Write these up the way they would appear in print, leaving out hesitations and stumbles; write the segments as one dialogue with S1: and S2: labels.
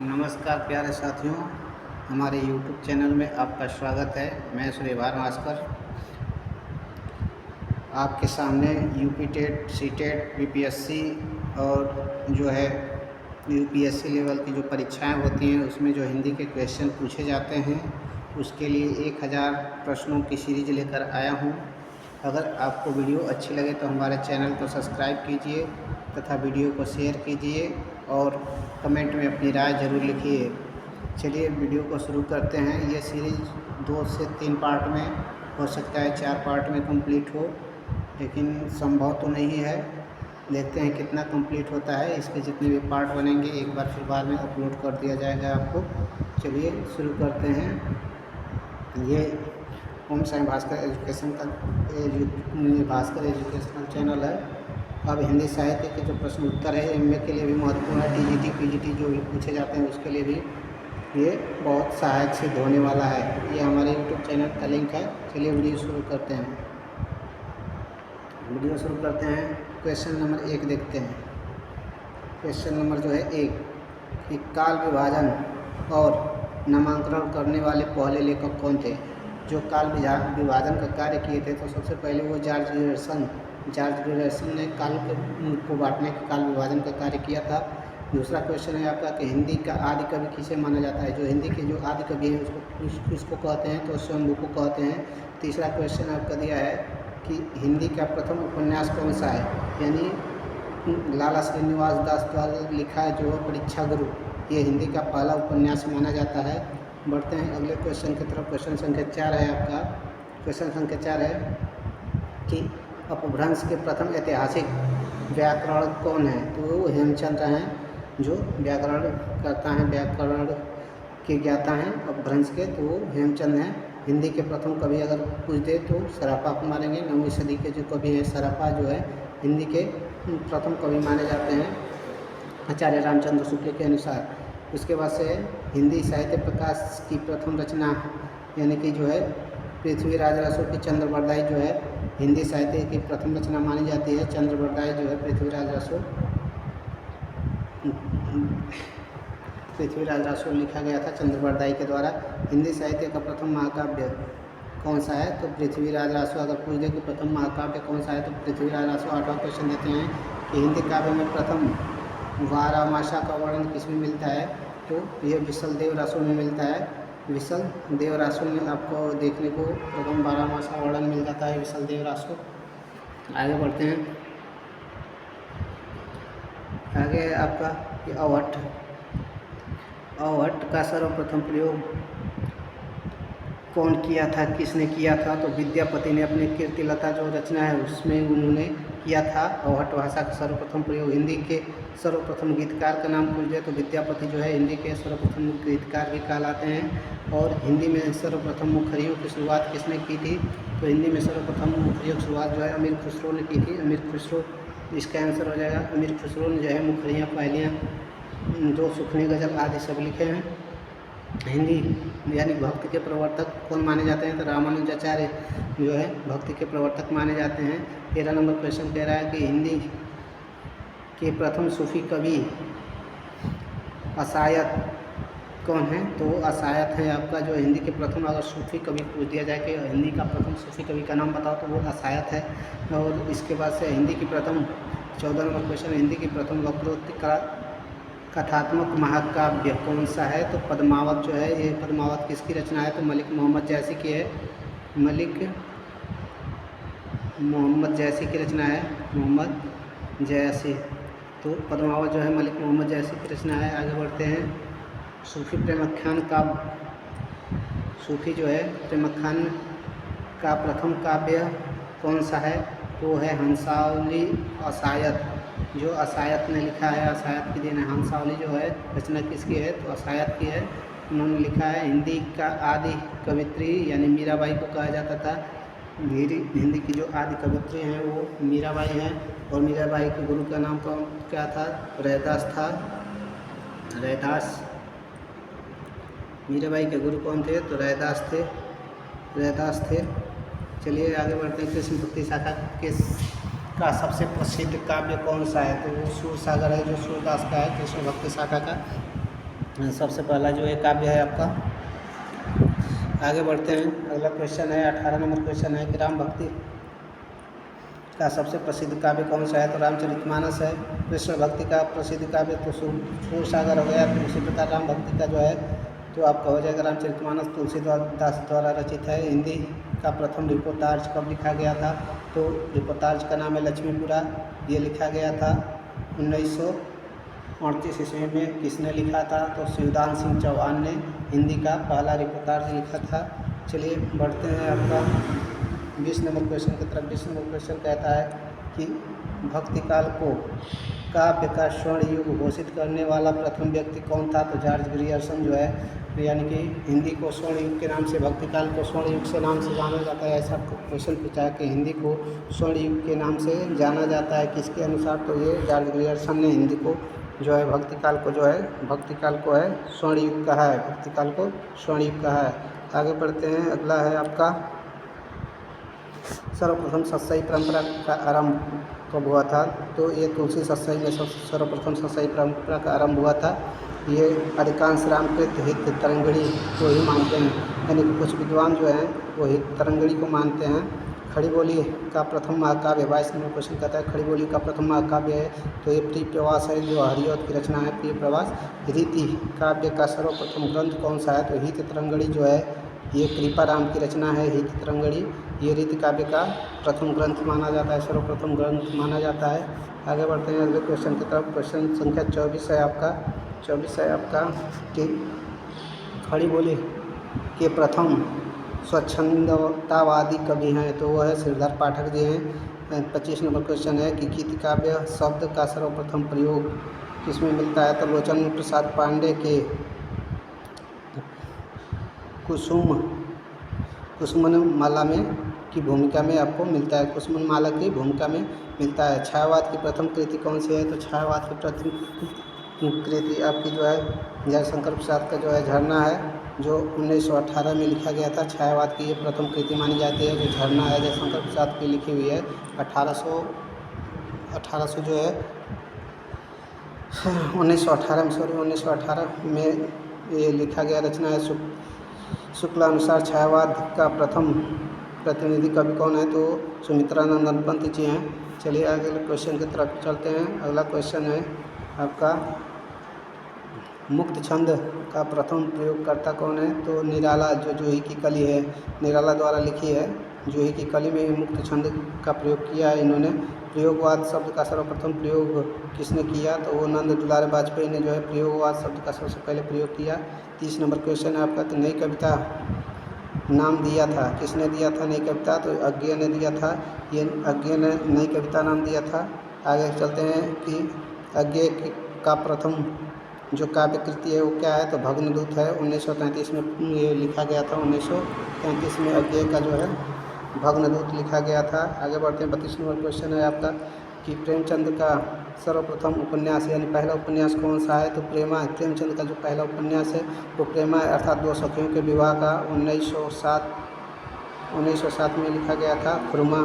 S1: नमस्कार प्यारे साथियों, हमारे YouTube चैनल में आपका स्वागत है। मैं सूर्यभान भास्कर आपके सामने UP TET, C TET, BPSC और जो है यूपीएससी लेवल की जो परीक्षाएं होती हैं उसमें जो हिंदी के क्वेश्चन पूछे जाते हैं उसके लिए 1000 प्रश्नों की सीरीज लेकर आया हूं। अगर आपको वीडियो अच्छी लगे तो हमारे चैनल को सब्सक्राइब कीजिए तथा वीडियो को शेयर कीजिए और कमेंट में अपनी राय ज़रूर लिखिए। चलिए वीडियो को शुरू करते हैं। ये सीरीज़ 2 से 3 पार्ट में हो सकता है, 4 पार्ट में कंप्लीट हो, लेकिन संभव तो नहीं है। देखते हैं कितना कंप्लीट होता है। इसके जितने भी पार्ट बनेंगे एक बार फिर बाद में अपलोड कर दिया जाएगा आपको। चलिए शुरू करते हैं। ये ओम साईं भास्कर एजुकेशन का भास्कर एजुकेशनल चैनल है। अब हिंदी साहित्य के जो प्रश्न उत्तर है एमए के लिए भी महत्वपूर्ण है, टीजीटी पीजीटी जो भी पूछे जाते हैं उसके लिए भी ये बहुत सहायक सिद्ध होने वाला है। ये हमारे यूट्यूब चैनल का लिंक है। चलिए वीडियो शुरू करते हैं। क्वेश्चन नंबर 1 देखते हैं। क्वेश्चन नंबर जो है 1 कि काल विभाजन और नामांकन करने वाले पहले लेखक कौन थे? जो काल विभाजन का कार्य किए थे तो सबसे पहले वो जॉर्ज ग्रेगसन ने काल को बांटने के काल विभाजन का कार्य किया था। दूसरा क्वेश्चन है आपका कि हिंदी का आदि कवि किसे माना जाता है? जो हिंदी के जो आदि कवि हैं उसको किसको कहते हैं? तो शंभू को कहते हैं। तीसरा क्वेश्चन आपका दिया है कि हिंदी का प्रथम उपन्यास कौन सा है? यानी लाला श्रीनिवास दास द्वारा लिखा है जो परीक्षा गुरु, ये हिंदी का पहला उपन्यास माना जाता है। बढ़ते हैं अगले क्वेश्चन की तरफ। क्वेश्चन संख्या 4 है आपका। क्वेश्चन संख्या 4 है कि अपभ्रंश के प्रथम ऐतिहासिक व्याकरण कौन है? तो वो हेमचंद्र हैं, जो व्याकरण करता है, व्याकरण के ज्ञाता हैं अपभ्रंश के, तो वो हेमचंद हैं। हिंदी के प्रथम कवि अगर पूछ दे तो सराफा को मानेंगे। 9वीं सदी के जो कवि हैं सराफा जो है हिंदी के प्रथम कवि माने जाते हैं आचार्य रामचंद्र शुक्ल के अनुसार। उसके बाद से हिंदी साहित्य प्रकाश की प्रथम रचना यानी कि जो है पृथ्वीराज रासो की चंद्रवरदाई जो है हिंदी साहित्य की प्रथम रचना मानी जाती है। चंद्रवरदाई जो है पृथ्वीराज रासो लिखा गया था चंद्रवरदाई के द्वारा। हिंदी साहित्य का प्रथम महाकाव्य कौन सा है? तो पृथ्वीराज रासो। अगर पूछ दे कि प्रथम महाकाव्य कौन सा है तो पृथ्वीराज रासो। 8वां क्वेश्चन देते हैं कि हिंदी काव्य में प्रथम वारामासा का वर्णन किसमें मिलता है? तो यह विशलदेव रासो में मिलता है। विशलदेव रासो में आपको देखने को प्रथम वारामासा वर्णन मिल जाता है विशलदेव रासो। आगे बढ़ते हैं। आगे आपका अवहट्ट का सर्वप्रथम प्रयोग कौन किया था, किसने किया था? तो विद्यापति ने अपनी कीर्तिलता जो रचना है उसमें उन्होंने किया था अवहट्ट भाषा का सर्वप्रथम प्रयोग। हिंदी के सर्वप्रथम गीतकार का नाम पूछ दिया तो विद्यापति जो है हिंदी के सर्वप्रथम गीतकार भी कहलाते हैं। और हिंदी में सर्वप्रथम मुखरियों की शुरुआत किसने की थी? तो हिंदी में सर्वप्रथम मुखरियों की शुरुआत जो है अमीर खुसरो ने की थी। अमीर खुसरो इसका आंसर हो जाएगा। अमीर खुसरो ने जो है मुखरियाँ, पहलियाँ, जो सुखनी, गज़ल आदि सब लिखे हैं। हिंदी यानी भक्ति के प्रवर्तक कौन माने जाते हैं? तो रामानुजाचार्य जो है भक्ति के प्रवर्तक माने जाते हैं। 13 नंबर क्वेश्चन कह रहा है कि हिंदी के प्रथम सूफी कवि असायत कौन है? तो असायत है आपका जो हिंदी के प्रथम, अगर सूफी कवि पूछ दिया जाए कि हिंदी का प्रथम सूफी कवि का नाम बताओ तो वो असायत है। और इसके बाद से हिंदी की प्रथम 14 नंबर क्वेश्चन, हिंदी की प्रथम वक्रोक्ति का कथात्मक महाकाव्य कौन सा है? तो पद्मावत जो है, ये पद्मावत किसकी रचना है? तो मलिक मोहम्मद जैसी की है। मलिक मोहम्मद जैसी की रचना है, मोहम्मद जैसी। तो पद्मावत जो है मलिक मोहम्मद जैसी की रचना है। आगे बढ़ते हैं। सूफी प्रेमाख्यान का सूफी जो है प्रेमाख्यान का प्रथम काव्य कौन सा है? तो है हंसावली असायत, जो असायत ने लिखा है। असायत की देन है। हंसावली जो है रचना किसकी है? तो असायत की है। उन्होंने लिखा है। हिंदी का आदि कवित्री यानी मीराबाई को कहा जाता था। हिंदी की जो आदि कवित्री हैं वो मीराबाई हैं। और मीराबाई के गुरु का नाम क्या था? रैदास था। रैदास। मीराबाई के गुरु कौन थे? तो रैदास थे। चलिए आगे बढ़ते हैं। कृष्ण भक्ति शाखा का सबसे प्रसिद्ध काव्य कौन सा है? तो वो सूरसागर है जो सूरदास का है, कृष्ण भक्ति शाखा का। सबसे पहला जो ये काव्य है आपका। आगे बढ़ते हैं, अगला क्वेश्चन है 18 नंबर क्वेश्चन है कि राम भक्ति का सबसे प्रसिद्ध काव्य कौन सा है? तो रामचरितमानस है। कृष्ण भक्ति का प्रसिद्ध काव्य तो सूरसागर हो गया। तो उसी प्रकार राम भक्ति का जो है तो आपका हो जाएगा रामचरितमानस, तुलसीदास द्वारा रचित है। हिंदी का प्रथम रिपोर्टार्ज कब लिखा गया था? तो रिपोर्टार्ज का नाम है लक्ष्मीपुरा। ये लिखा गया था 1938 ईस्वी में। किसने लिखा था? तो शिवदान सिंह चौहान ने हिंदी का पहला रिपोर्टार्ज लिखा था। चलिए बढ़ते हैं आपका 20 नंबर क्वेश्चन की तरफ। 20 नंबर क्वेश्चन कहता है कि भक्ति काल को काव्य का स्वर्ण युग घोषित करने वाला प्रथम व्यक्ति कौन था? तो जॉर्ज ग्रियर्सन जो है, यानी कि हिंदी को स्वर्ण युग के नाम से, भक्ति काल को स्वर्ण युग से नाम से जाना जाता है। ऐसा क्वेश्चन पूछा है कि हिंदी को स्वर्ण युग के नाम से जाना जाता है किसके अनुसार? तो ये जॉर्ज ग्रियर्सन ने हिंदी को जो है भक्ति काल को जो है भक्ति काल को है स्वर्ण युग कहा है। भक्ति काल को स्वर्ण युग कहा है। आगे बढ़ते हैं, अगला है आपका सर्वप्रथम सत्सई परंपरा का आरंभ कब हुआ था? तो ये तुलसी सत्सई में सर्वप्रथम सत्सई परंपरा का आरंभ हुआ था। ये अधिकांश रामकृत हित तरंगड़ी को ही मानते हैं, यानी कि कुछ विद्वान जो हैं वो हित तरंगड़ी को मानते हैं। खड़ी बोली का प्रथम महाकाव्य 22 नंबर क्वेश्चन कहता है खड़ी बोली का प्रथम महाकाव्य है। तो ये प्रिय प्रवास है जो हरिऔध की रचना है। प्रिय प्रवास रीति काव्य का सर्वप्रथम ग्रंथ कौन सा है? तो हित तरंगड़ी जो है ये कृपाराम की रचना है। हित तरंगड़ी ये रीति काव्य का प्रथम ग्रंथ माना जाता है, सर्वप्रथम ग्रंथ माना जाता है। आगे बढ़ते हैं अगले क्वेश्चन की तरफ। क्वेश्चन संख्या 24 है आपका। 24 है आपका कि खड़ी बोली के प्रथम स्वच्छंदतावादी कवि हैं, तो वो है श्रीधर पाठक जी हैं। 25 नंबर क्वेश्चन है कि गीत काव्य शब्द का सर्वप्रथम प्रयोग किसमें मिलता है? तो लोचन प्रसाद पांडे के कुसुमन माला में की भूमिका में आपको मिलता है। कुसुमन माला की भूमिका में मिलता है। छायावाद की प्रथम कृति कौन सी है? तो छायावाद की प्रथम कृति आपकी जो है जयशंकर प्रसाद का जो है झरना है, जो 1918 में लिखा गया था। छायावाद की ये प्रथम कृति मानी जाती है। जो झरना है जयशंकर प्रसाद की लिखी हुई है। 1800 जो है 1918 में ये लिखा गया रचना है। शुक्लानुसार छायावाद का प्रथम प्रतिनिधि कवि कौन है? तो सुमित्रानंद पंत जी हैं। चलिए अगले क्वेश्चन की तरफ चलते हैं। अगला क्वेश्चन है आपका मुक्त छंद का प्रथम प्रयोगकर्ता कौन है? तो निराला, जो जूही की कली है, निराला द्वारा लिखी है। जूही की कली में मुक्त छंद का प्रयोग किया है इन्होंने। प्रयोगवाद शब्द का सर्वप्रथम प्रयोग किसने किया? तो वो नंद दुलारे वाजपेयी ने जो है प्रयोगवाद शब्द का सबसे पहले प्रयोग किया। 30 नंबर क्वेश्चन है आपका। तो नई कविता नाम दिया था, किसने दिया था नई कविता? तो अज्ञेय ने दिया था। ये अज्ञेय ने नई कविता नाम दिया था। आगे चलते हैं कि अज्ञेय का प्रथम जो काव्य कृति है वो क्या है? तो भग्नदूत है। 1933 में ये लिखा गया था। 1933 में अज्ञेय का जो है भग्नदूत लिखा गया था। आगे बढ़ते हैं। 32 नंबर क्वेश्चन है आपका कि प्रेमचंद का सर्वप्रथम उपन्यास यानी पहला उपन्यास कौन सा है? तो प्रेमा है। प्रेमचंद का जो पहला उपन्यास है वो प्रेमा है, अर्थात दो सखियों के विवाह का 1907 में लिखा गया था। खुरमा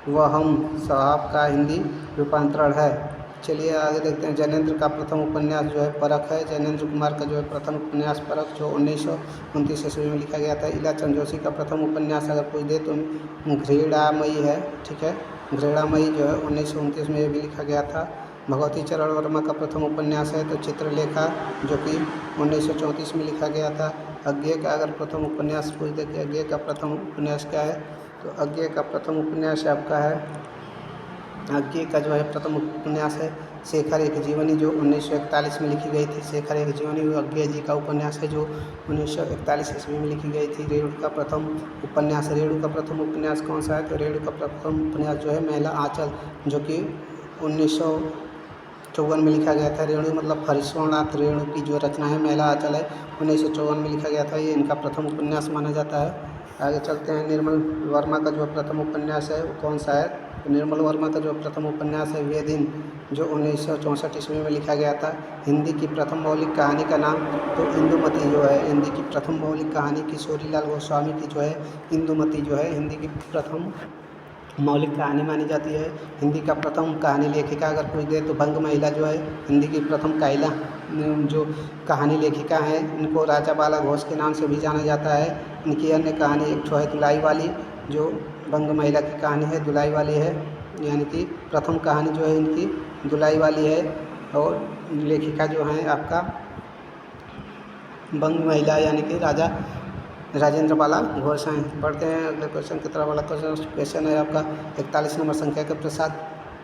S1: व हम साहब का हिंदी रूपांतरण है। चलिए आगे देखते हैं। जैनेन्द्र का प्रथम उपन्यास जो है परख है। जैनेन्द्र कुमार का जो है प्रथम उपन्यास परख जो 1929 ईस्वी में लिखा गया था। इलाचंद जोशी का प्रथम उपन्यास अगर पूछ दे तो घृणामयी है, ठीक है। घृणामयी जो है 1929 में ये भी लिखा गया था। भगवती चरण वर्मा का प्रथम उपन्यास है तो चित्रलेखा, जो कि 1934 में लिखा गया था। अज्ञेय का अगर प्रथम उपन्यास पूछ दे कि अज्ञेय का प्रथम उपन्यास क्या है? तो अज्ञेय का प्रथम उपन्यास आपका है, अज्ञेय का जो है प्रथम उपन्यास है शेखर एक जीवनी, जो 1941 में लिखी गई थी। शेखर एक जीवनी वो अज्ञेय जी का उपन्यास है जो 1941 ईस्वी में लिखी गई थी। रेणु का प्रथम उपन्यास, रेणु का प्रथम उपन्यास कौन सा है? तो रेणु का प्रथम उपन्यास जो है महिला आंचल, जो कि 1954 में लिखा गया था। रेणु मतलब हरिश्वरनाथ रेणु की जो रचना है महिला आंचल है, 1954 में लिखा गया था। ये इनका प्रथम उपन्यास माना जाता है। आगे चलते हैं। निर्मल वर्मा का जो प्रथम उपन्यास है वो कौन सा है? तो निर्मल वर्मा का जो प्रथम उपन्यास है वे दिन, जो 1964 ईस्वी में लिखा गया था। हिंदी की प्रथम मौलिक कहानी का नाम तो इंदुमती जो है, हिंदी की प्रथम मौलिक कहानी किशोरीलाल गोस्वामी की जो है इंदुमती जो है हिंदी की प्रथम मौलिक कहानी मानी जाती है। हिंदी का प्रथम कहानी लेखिका अगर पूछ दे तो बंग महिला जो है हिंदी की प्रथम जो कहानी लेखिका हैं इनको राजा बाला घोष के नाम से भी जाना जाता है। इनकी अन्य कहानी एक ठो है दुलाई वाली, जो बंग महिला की कहानी है, दुलाई वाली है, यानी कि प्रथम कहानी जो है इनकी दुलाई वाली है। और लेखिका जो हैं आपका बंग महिला यानी कि राजा राजेंद्र बाला घोष हैं। बढ़ते हैं अगले क्वेश्चन की तरफ। वाला क्वेश्चन है आपका 41 नंबर संख्या के प्रसाद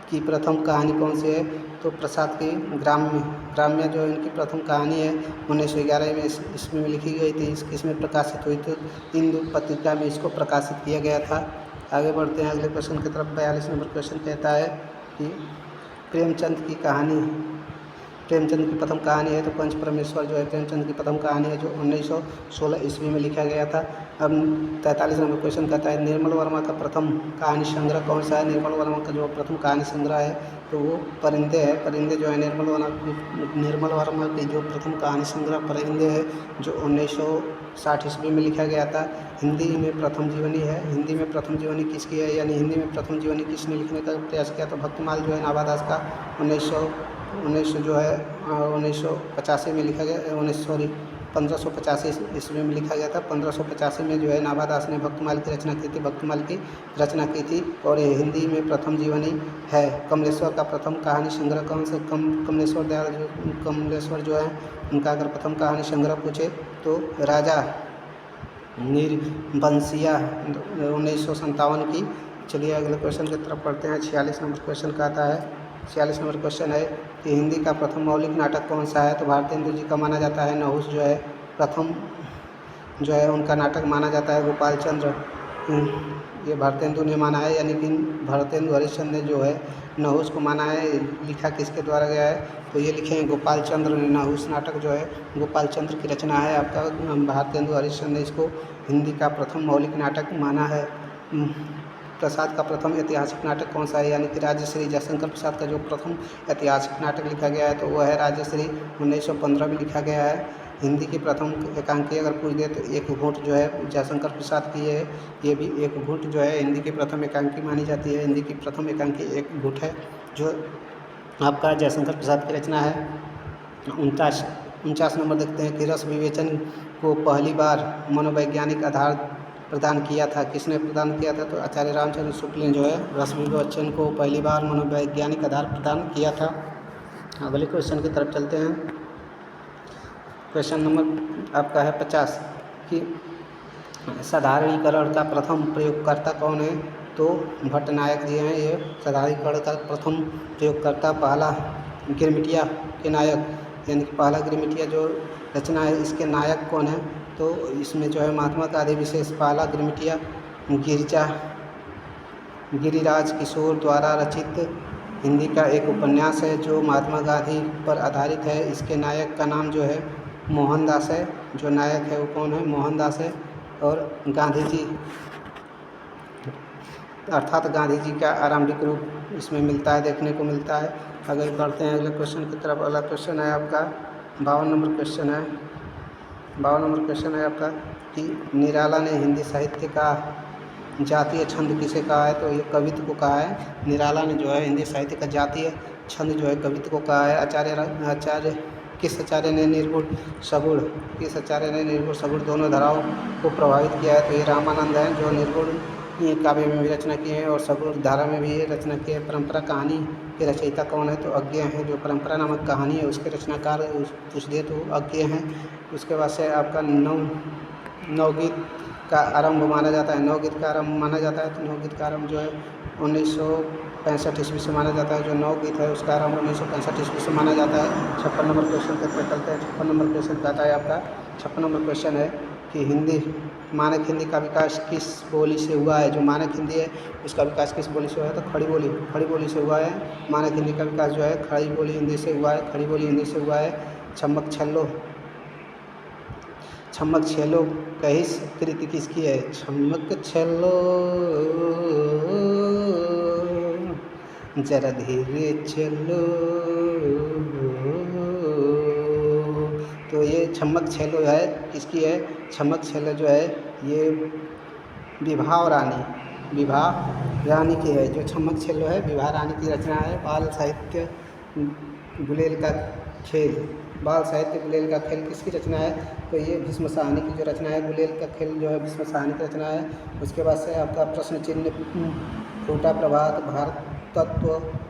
S1: की प्रथम कहानी कौन सी है? तो प्रसाद की ग्राम्य जो इनकी प्रथम कहानी है 1911 में ईस्वी में लिखी गई थी। इसमें प्रकाशित हुई थी, हिंदू पत्रिका में इसको प्रकाशित किया गया था। आगे बढ़ते हैं अगले क्वेश्चन की तरफ। 42 नंबर क्वेश्चन कहता है कि प्रेमचंद की प्रथम कहानी है। तो पंच परमेश्वर जो है प्रेमचंद की प्रथम कहानी है, जो 1916 ईस्वी में लिखा गया था। अब 43 नंबर क्वेश्चन कहता है निर्मल वर्मा का प्रथम कहानी संग्रह कौन सा है? निर्मल वर्मा का जो प्रथम कहानी संग्रह है तो वो परिंदे है। परिंदे जो है निर्मल वर्मा की जो प्रथम कहानी संग्रह परिंदे है, जो 1960 ईस्वी में लिखा गया था। हिंदी में प्रथम जीवनी है। हिंदी में प्रथम जीवनी किसकी है, यानी हिंदी में प्रथम जीवनी किसने लिखने का प्रयास किया? तो भक्तमाल जो है नाभादास का 1985 में लिखा गया। 1585 ईस्वी में लिखा गया था। 1585 में जो है नाभादास ने भक्तमाल की रचना की थी। और ये हिंदी में प्रथम जीवनी है। कमलेश्वर का प्रथम कहानी संग्रह कौन सा? कमलेश्वर जो है उनका अगर प्रथम कहानी संग्रह पूछे तो राजा नीरबंसिया 1957 की। चलिए अगले क्वेश्चन की तरफ पढ़ते हैं। 46 नंबर क्वेश्चन कहता है 46 नंबर क्वेश्चन है कि हिंदी का प्रथम मौलिक नाटक कौन सा है? तो भारतेंदु जी का माना जाता है। नहुस जो है प्रथम जो है उनका नाटक माना जाता है गोपाल चंद्र। ये भारतेंदु ने माना है, यानी कि भारतेंदु हरिश्चंद्र ने जो है नहुस को माना है। लिखा किसके द्वारा गया है? तो ये लिखे हैं गोपाल चंद्र ने। नहुस नाटक जो है गोपाल चंद्र की रचना है आपका। भारतेंदु हरिश्चंद्र ने इसको हिंदी का प्रथम मौलिक नाटक माना है। प्रसाद का प्रथम ऐतिहासिक नाटक कौन सा है? यानी कि राजश्री जयशंकर प्रसाद का जो प्रथम ऐतिहासिक नाटक लिखा गया है तो वह है राजश्री, 1915 में लिखा गया है। हिंदी की प्रथम एकांकी अगर पूछ दे तो एक घूंट जो है जयशंकर प्रसाद की है। ये भी एक घूंट जो है हिंदी की प्रथम एकांकी मानी जाती है। हिंदी की प्रथम एकांकी एक घूंट है जो आपका जयशंकर प्रसाद की रचना है। 49 नंबर देखते हैं कि रस विवेचन को पहली बार मनोवैज्ञानिक आधार प्रदान किया था। किसने प्रदान किया था? तो आचार्य रामचंद्र शुक्ल ने जो है रस विवेचन को पहली बार मनोवैज्ञानिक आधार प्रदान किया था। अगले क्वेश्चन की तरफ चलते हैं। क्वेश्चन नंबर आपका है 50 कि साधारणीकरण का प्रथम प्रयोगकर्ता कौन है? तो भट्टनायक जी हैं। ये साधारणीकरण का प्रथम प्रयोगकर्ता पहला गिरमिटिया के नायक, यानी कि पहला गिरमिटिया जो रचना है इसके नायक कौन है? तो इसमें जो है महात्मा गांधी विशेष पहला गिरमिटिया गिरिराज किशोर द्वारा रचित हिंदी का एक उपन्यास है जो महात्मा गांधी पर आधारित है। इसके नायक का नाम जो है मोहनदास है। जो नायक है वो कौन है? मोहनदास है। और गांधी जी अर्थात गांधी जी का आरंभिक रूप इसमें मिलता है, देखने को मिलता है। अगर बढ़ते हैं अगले क्वेश्चन की तरफ। अगला क्वेश्चन है आपका 52 नंबर क्वेश्चन है। 52 नंबर क्वेश्चन है आपका कि निराला ने हिंदी साहित्य का जातीय छंद किसे कहा है? तो ये कवित्व को कहा है। निराला ने जो है हिंदी साहित्य का जातीय छंद जो है कवित्व को कहा है। किस आचार्य ने निर्गुण सगुण दोनों धाराओं को प्रभावित किया है? तो ये रामानंद हैं जो निर्गुण काव्य में भी रचना किए हैं और सगुण धारा में भी रचना किए हैं। परंपरा कहानी के रचयिता कौन है? तो अज्ञेय हैं। जो परंपरा नामक कहानी है उसके रचनाकार पूछ दे तो अज्ञेय हैं। उसके बाद से आपका नवगीत का आरंभ माना जाता है। नवगीत का आरंभ माना जाता है तो नवगीत का आरंभ जो है 1965 ईस्वी से माना जाता है। जो नवगीत है उसका आरंभ 1965 ईस्वी से माना जाता है। 56 नंबर क्वेश्चन पे चलते हैं। 56 नंबर क्वेश्चन कहता है आपका 56 नंबर क्वेश्चन है कि मानक हिंदी का विकास किस बोली से हुआ है? जो मानक हिंदी है उसका विकास किस बोली से हुआ है? तो खड़ी बोली से हुआ है। मानक हिंदी का विकास जो है खड़ी बोली हिंदी से हुआ है। खड़ी बोली हिंदी से हुआ है। छम्मक छेलो कही कृति किसकी है? छम्मक छेलो जरा धीरे चलो। तो ये छम्मक छेलो है किसकी है? छम्मक छेलो जो है ये विभा रानी की है। जो छम्मक छेलो है विभा रानी की रचना है। बाल साहित्य गुलेल का खेल बाल साहित्य गुलेल का खेल किसकी रचना है? तो ये भीष्म साहनी की जो रचना है, गुलेल का खेल जो है भीष्म साहनी की रचना है। उसके बाद से आपका प्रश्न चिन्ह फूटा प्रभात, भारत तत्व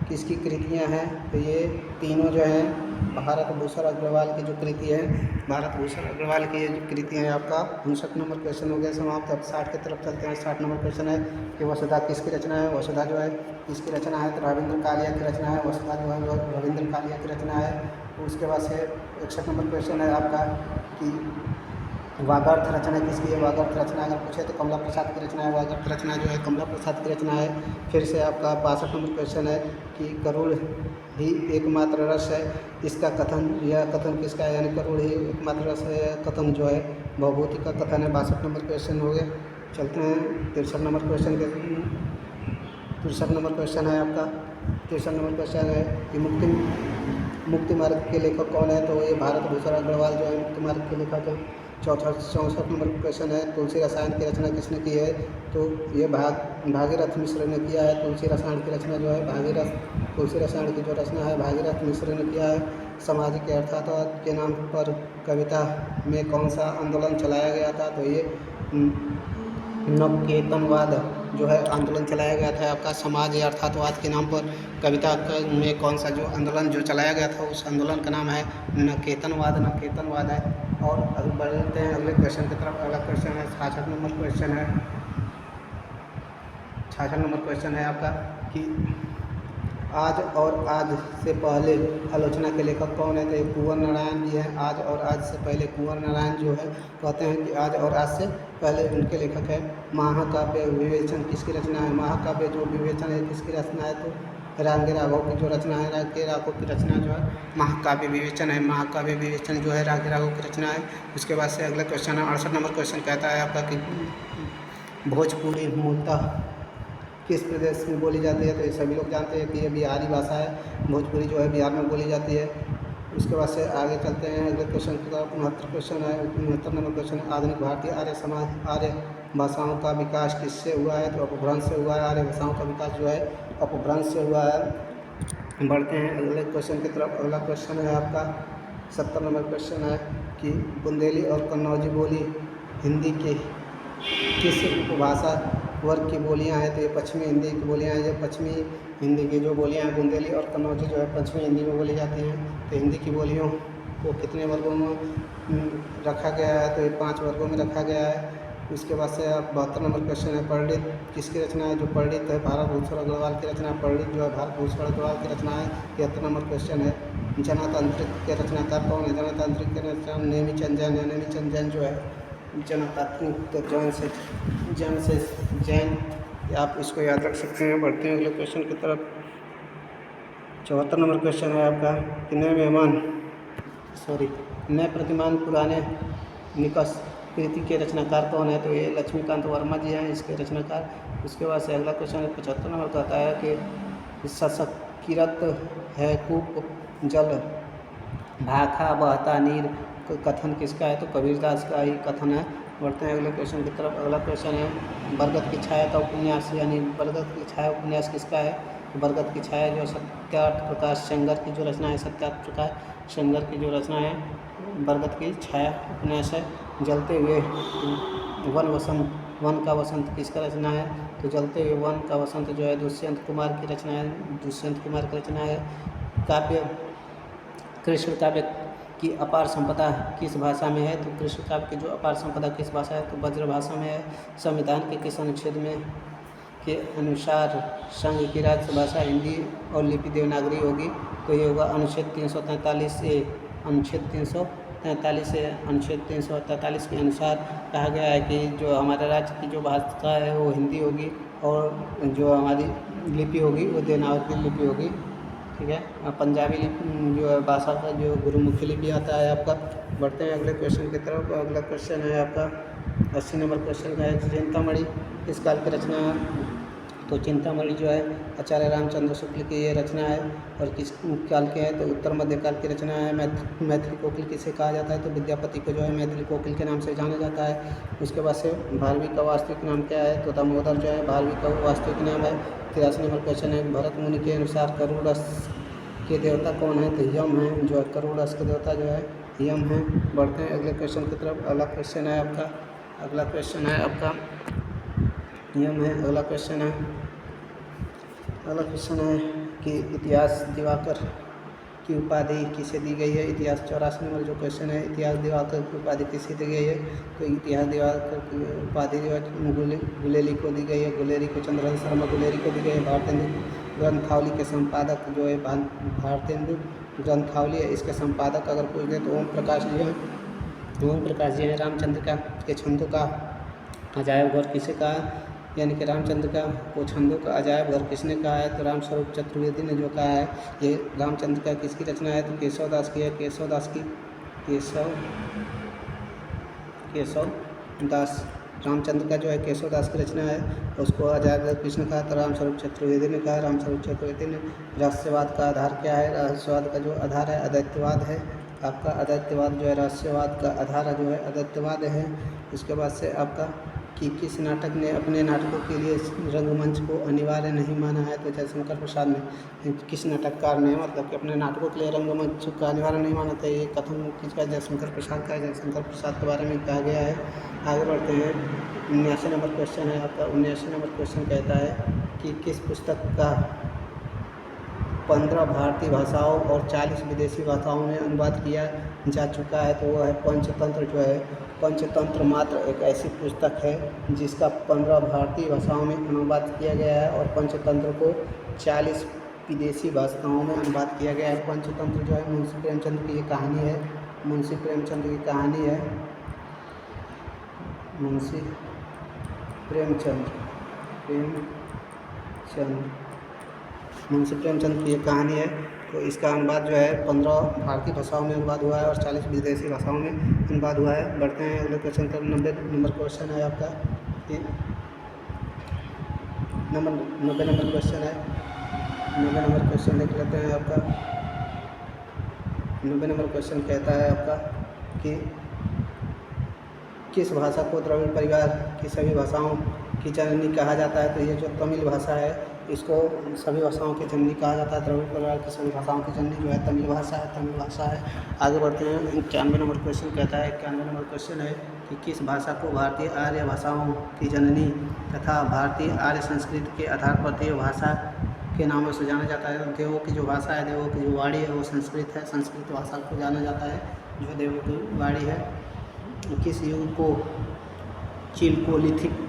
S1: किसकी कृतियाँ हैं? तो ये तीनों जो हैं भारत भूषण अग्रवाल की जो कृति है, भारत भूषण अग्रवाल की ये जो कृति है आपका 59 नंबर क्वेश्चन हो गया समाप्त। अब 60 की तरफ चलते हैं। 60 नंबर क्वेश्चन है कि वसुधा किसकी रचना है? वसुधा जो है किसकी रचना है? तो रविंद्र कालिया की रचना है। वसुधा जो है रविंद्र कालिया की रचना है। उसके बाद से 61 नंबर क्वेश्चन है आपका कि वागर्थ रचना किसकी है? वागर्थ रचना अगर पूछे तो कमला प्रसाद की रचना है। वागर्थ रचना जो है कमला प्रसाद की रचना है। फिर से आपका 62 नंबर क्वेश्चन है कि करुण ही एकमात्र रस है, इसका कथन, यह कथन किसका है? यानी करुण ही एकमात्र रस है, कथन जो है भवभूति का कथन है। 62 नंबर क्वेश्चन हो गया। चलते हैं 63 नंबर क्वेश्चन के। 63 नंबर क्वेश्चन है आपका, 63 नंबर क्वेश्चन है कि मुक्ति मार्ग के लेखक कौन है? तो ये भारत भूषण अग्रवाल जो है मुक्ति मार्ग के लेखक है। 64 नंबर क्वेश्चन है तुलसी रसायन की रचना किसने की है? तो ये भागीरथ मिश्र ने किया है। तुलसी रसायन की रचना जो है तुलसी रसायन की जो रचना है भागीरथ मिश्र ने किया है। सामाजिक अर्थात के नाम पर कविता में कौन सा आंदोलन चलाया गया था? तो ये नवकेतनवाद जो है आंदोलन चलाया गया था आपका। समाज अर्थातवाद के नाम पर कविता में कौन सा जो आंदोलन जो चलाया गया था उस आंदोलन का नाम है नवकेतनवाद है। और अगर बढ़ते हैं अगले क्वेश्चन की तरफ। अगला क्वेश्चन है 66 नंबर क्वेश्चन है। 66 नंबर क्वेश्चन है आपका कि आज और आज से पहले आलोचना के लेखक कौन है? तो कुंवर नारायण जी हैं। आज और आज से पहले कुंवर नारायण जो है कहते हैं कि आज और आज से पहले उनके लेखक है। महाकाव्य विवेचन किसकी रचना है? महाकाव्य जो विवेचन है किसकी रचना है? तो रांगे राघव की जो रचना है, रांगे राघव की रचना जो है महाकाव्य विवेचन है। महाकाव्य विवेचन जो है रांगे राघव की रचना है। उसके बाद से अगला क्वेश्चन है 68 नंबर क्वेश्चन कहता है आपका कि भोजपुरी मूलतः किस प्रदेश में बोली जाती है? तो ये सभी लोग जानते हैं कि ये बिहारी भाषा है। भोजपुरी जो है बिहार में बोली जाती है। उसके बाद से आगे चलते हैं अगले क्वेश्चन की तरफ। 69 क्वेश्चन है। 69 नंबर क्वेश्चन है आधुनिक भारतीय आर्य भाषाओं का विकास किससे हुआ है? तो अपभ्रंश से हुआ है। आर्य भाषाओं का विकास जो है अपभ्रंश से हुआ है। बढ़ते हैं अगले क्वेश्चन की तरफ। अगला क्वेश्चन है आपका 70 नंबर क्वेश्चन है कि बुंदेली और कन्नौजी बोली हिंदी के किस उपभाषा वर्ग की बोलियां हैं? तो ये पश्चिमी हिंदी की बोलियां हैं। ये पश्चिमी हिंदी की जो बोलियां हैं बुंदेली और कन्नौजी जो है पश्चिमी हिंदी में बोली जाती हैं। तो हिंदी की बोलियों को कितने वर्गों में रखा गया है? तो ये 5 वर्गों में रखा गया है। उसके बाद से आप 72 नंबर क्वेश्चन है पंडित किसकी रचना है? जो पंडित है भारत भूषण अग्रवाल की रचना है। पंडित जो है भारत भूषण अग्रवाल की रचना है। 73 नंबर क्वेश्चन है जनतांत्रिक के रचनाकार कौन है? जनतांत्रिक के रचना नेमीचंद जैन है। नेमीचंद जैन जो है जनतांत्रिक तो जैन से जैन, आप इसको याद रख सकते हैं। बढ़ते हैं अगले क्वेश्चन की तरफ। 74 नंबर क्वेश्चन है आपका कि नए प्रतिमान पुराने निकष कृति के रचनाकार कौन है? तो ये लक्ष्मीकांत वर्मा जी हैं इसके रचनाकार। उसके बाद से अगला क्वेश्चन है 75 नंबर कहता है कि सशकीरत है कूप जल भाखा बहता नीर कथन किसका है? तो कबीरदास का ही कथन है। बढ़ते हैं अगले क्वेश्चन की तरफ। अगला क्वेश्चन है बरगद की छाया का उपन्यास, यानी बरगद की छाया उपन्यास किसका है? तो बरगद की छाया जो सत्यार्थ प्रकाश सेंगर की जो रचना है, सत्यार्थ प्रकाश सेंगर की जो रचना है बरगद की छाया उपन्यास है। जलते हुए वन का वसंत किसका रचना है? तो जलते हुए वन का वसंत जो है दुष्यंत कुमार की रचना है। दुष्यंत कुमार की रचना है। काव्य कृष्ण काव्य की अपार संपदा किस भाषा में है? तो कृष्ण काव्य की जो अपार संपदा किस भाषा है? तो ब्रज भाषा में है। संविधान के किस अनुच्छेद में के अनुसार संघ की राजभाषा हिंदी और लिपि देवनागरी होगी? तो ये होगा अनुच्छेद 343 ए। अनुच्छेद 343 ए अनुच्छेद 343 के अनुसार कहा गया है कि जो हमारे राज्य की जो भाषा है वो हिंदी होगी और जो हमारी लिपि होगी वो देवनागरी लिपि होगी। ठीक है। पंजाबी जो है भाषा का जो गुरुमुखी लिपि आता है आपका। बढ़ते हैं अगले क्वेश्चन की तरफ। अगला क्वेश्चन है आपका 80 नंबर क्वेश्चन का है चिंतामणि किस काल की रचना है? तो चिंतामणि जो है आचार्य रामचंद्र शुक्ल की ये रचना है। और किस काल के है? तो उत्तर मध्यकाल की रचना है। मैथिली कोकिल किसे कहा जाता है? तो विद्यापति को जो है मैथिली कोकिल के नाम से जाना जाता है। उसके बाद से भारवी का वास्तविक नाम क्या है? तो दामोदर जो है भारवी का वास्तविक नाम है। 83 नंबर क्वेश्चन है भरत मुनि के अनुसार करुण रस के देवता कौन है? तो यम है, जो है करोड़ रस के देवता जो है यम है। बढ़ते हैं अगले क्वेश्चन की तरफ। अगला क्वेश्चन है आपका यम है। अगला क्वेश्चन है कि इतिहास दिवाकर की उपाधि किसे दी गई है? इतिहास 84 नंबर जो क्वेश्चन है, इतिहास दिवाकर की उपाधि किसे दी गई है? तो इतिहास दिवाकर की उपाधि जो है गुलेरी को दी गई है। गुलेरी को चंद्रशेखर शर्मा गुलेरी को दी गई है। भारतेंदु ग्रंथावली के संपादक जो है भारतेंदु ग्रंथावली है, इसके संपादक अगर पूछ दे तो ओम प्रकाश जी हैं। रामचंद्र के छंदों का अजायब घर किसे कहा? यानी कि रामचंद्र को छंदों का अजायब घर किसने कहा है? तो रामस्वरूप चतुर्वेदी ने जो कहा है। ये रामचंद्र का किसकी रचना है? तो केशव दास की है। केशव दास रामचंद्र का जो है केशव दास की रचना है। उसको अजायब घर किसने कहा? तो रामस्वरूप चतुर्वेदी ने कहा। रामस्वरूप चतुर्वेदी ने रहस्यवाद का आधार क्या है? रहस्यवाद का जो आधार है अद्वैतवाद है। आपका अद्वैतवाद जो है रहस्यवाद का आधार जो है अद्वैतवाद है। उसके बाद से आपका कि किस नाटक ने अपने नाटकों के लिए रंगमंच को अनिवार्य नहीं माना है? तो जयशंकर प्रसाद ने। किस नाटककार ने मतलब कि अपने नाटकों के लिए रंगमंच का अनिवार्य नहीं माना था? ये कथन किसका? जयशंकर प्रसाद का। जयशंकर प्रसाद के बारे में कहा गया है। आगे बढ़ते हैं। 79 नंबर क्वेश्चन है आपका। 79 नंबर क्वेश्चन कहता है कि किस पुस्तक का 15 भारतीय भाषाओं और 40 विदेशी भाषाओं में अनुवाद किया जा चुका है? तो वो है पंचतंत्र जो है। पंचतंत्र मात्र एक ऐसी पुस्तक है जिसका 15 भारतीय भाषाओं में अनुवाद किया गया है और पंचतंत्र को 40 विदेशी भाषाओं में अनुवाद किया गया है। पंचतंत्र जो है मुंशी प्रेमचंद की ये कहानी है। मुंशी प्रेमचंद की ये कहानी है। तो इसका अनुवाद जो है 15 भारतीय भाषाओं में अनुवाद हुआ है और 40 विदेशी भाषाओं में अनुवाद हुआ है। बढ़ते हैं अगले क्वेश्चन पर। 90 नंबर क्वेश्चन है आपका। 90 नंबर क्वेश्चन है। 90 नंबर क्वेश्चन देख लेते हैं आपका। 90 नंबर क्वेश्चन कहता है आपका कि किस भाषा को द्रविड़ परिवार की सभी भाषाओं की जननी कहा जाता है? तो ये जो तमिल भाषा है इसको सभी भाषाओं की जननी कहा जाता है। द्रविड़ परिवार की सभी भाषाओं की जननी जो है तमिल भाषा है। आगे बढ़ते हैं। 91 नंबर क्वेश्चन कहता है। 91 नंबर क्वेश्चन है कि किस भाषा को भारतीय आर्य भाषाओं की जननी तथा भारतीय आर्य संस्कृति के आधार पर देव भाषा के नामों से जाना जाता है? देवों की जो भाषा है, देवों की जो वाणी है वो संस्कृत है। संस्कृत भाषा को जाना जाता है जो देवों की वाणी है। किस युग को चिलकोलिथिक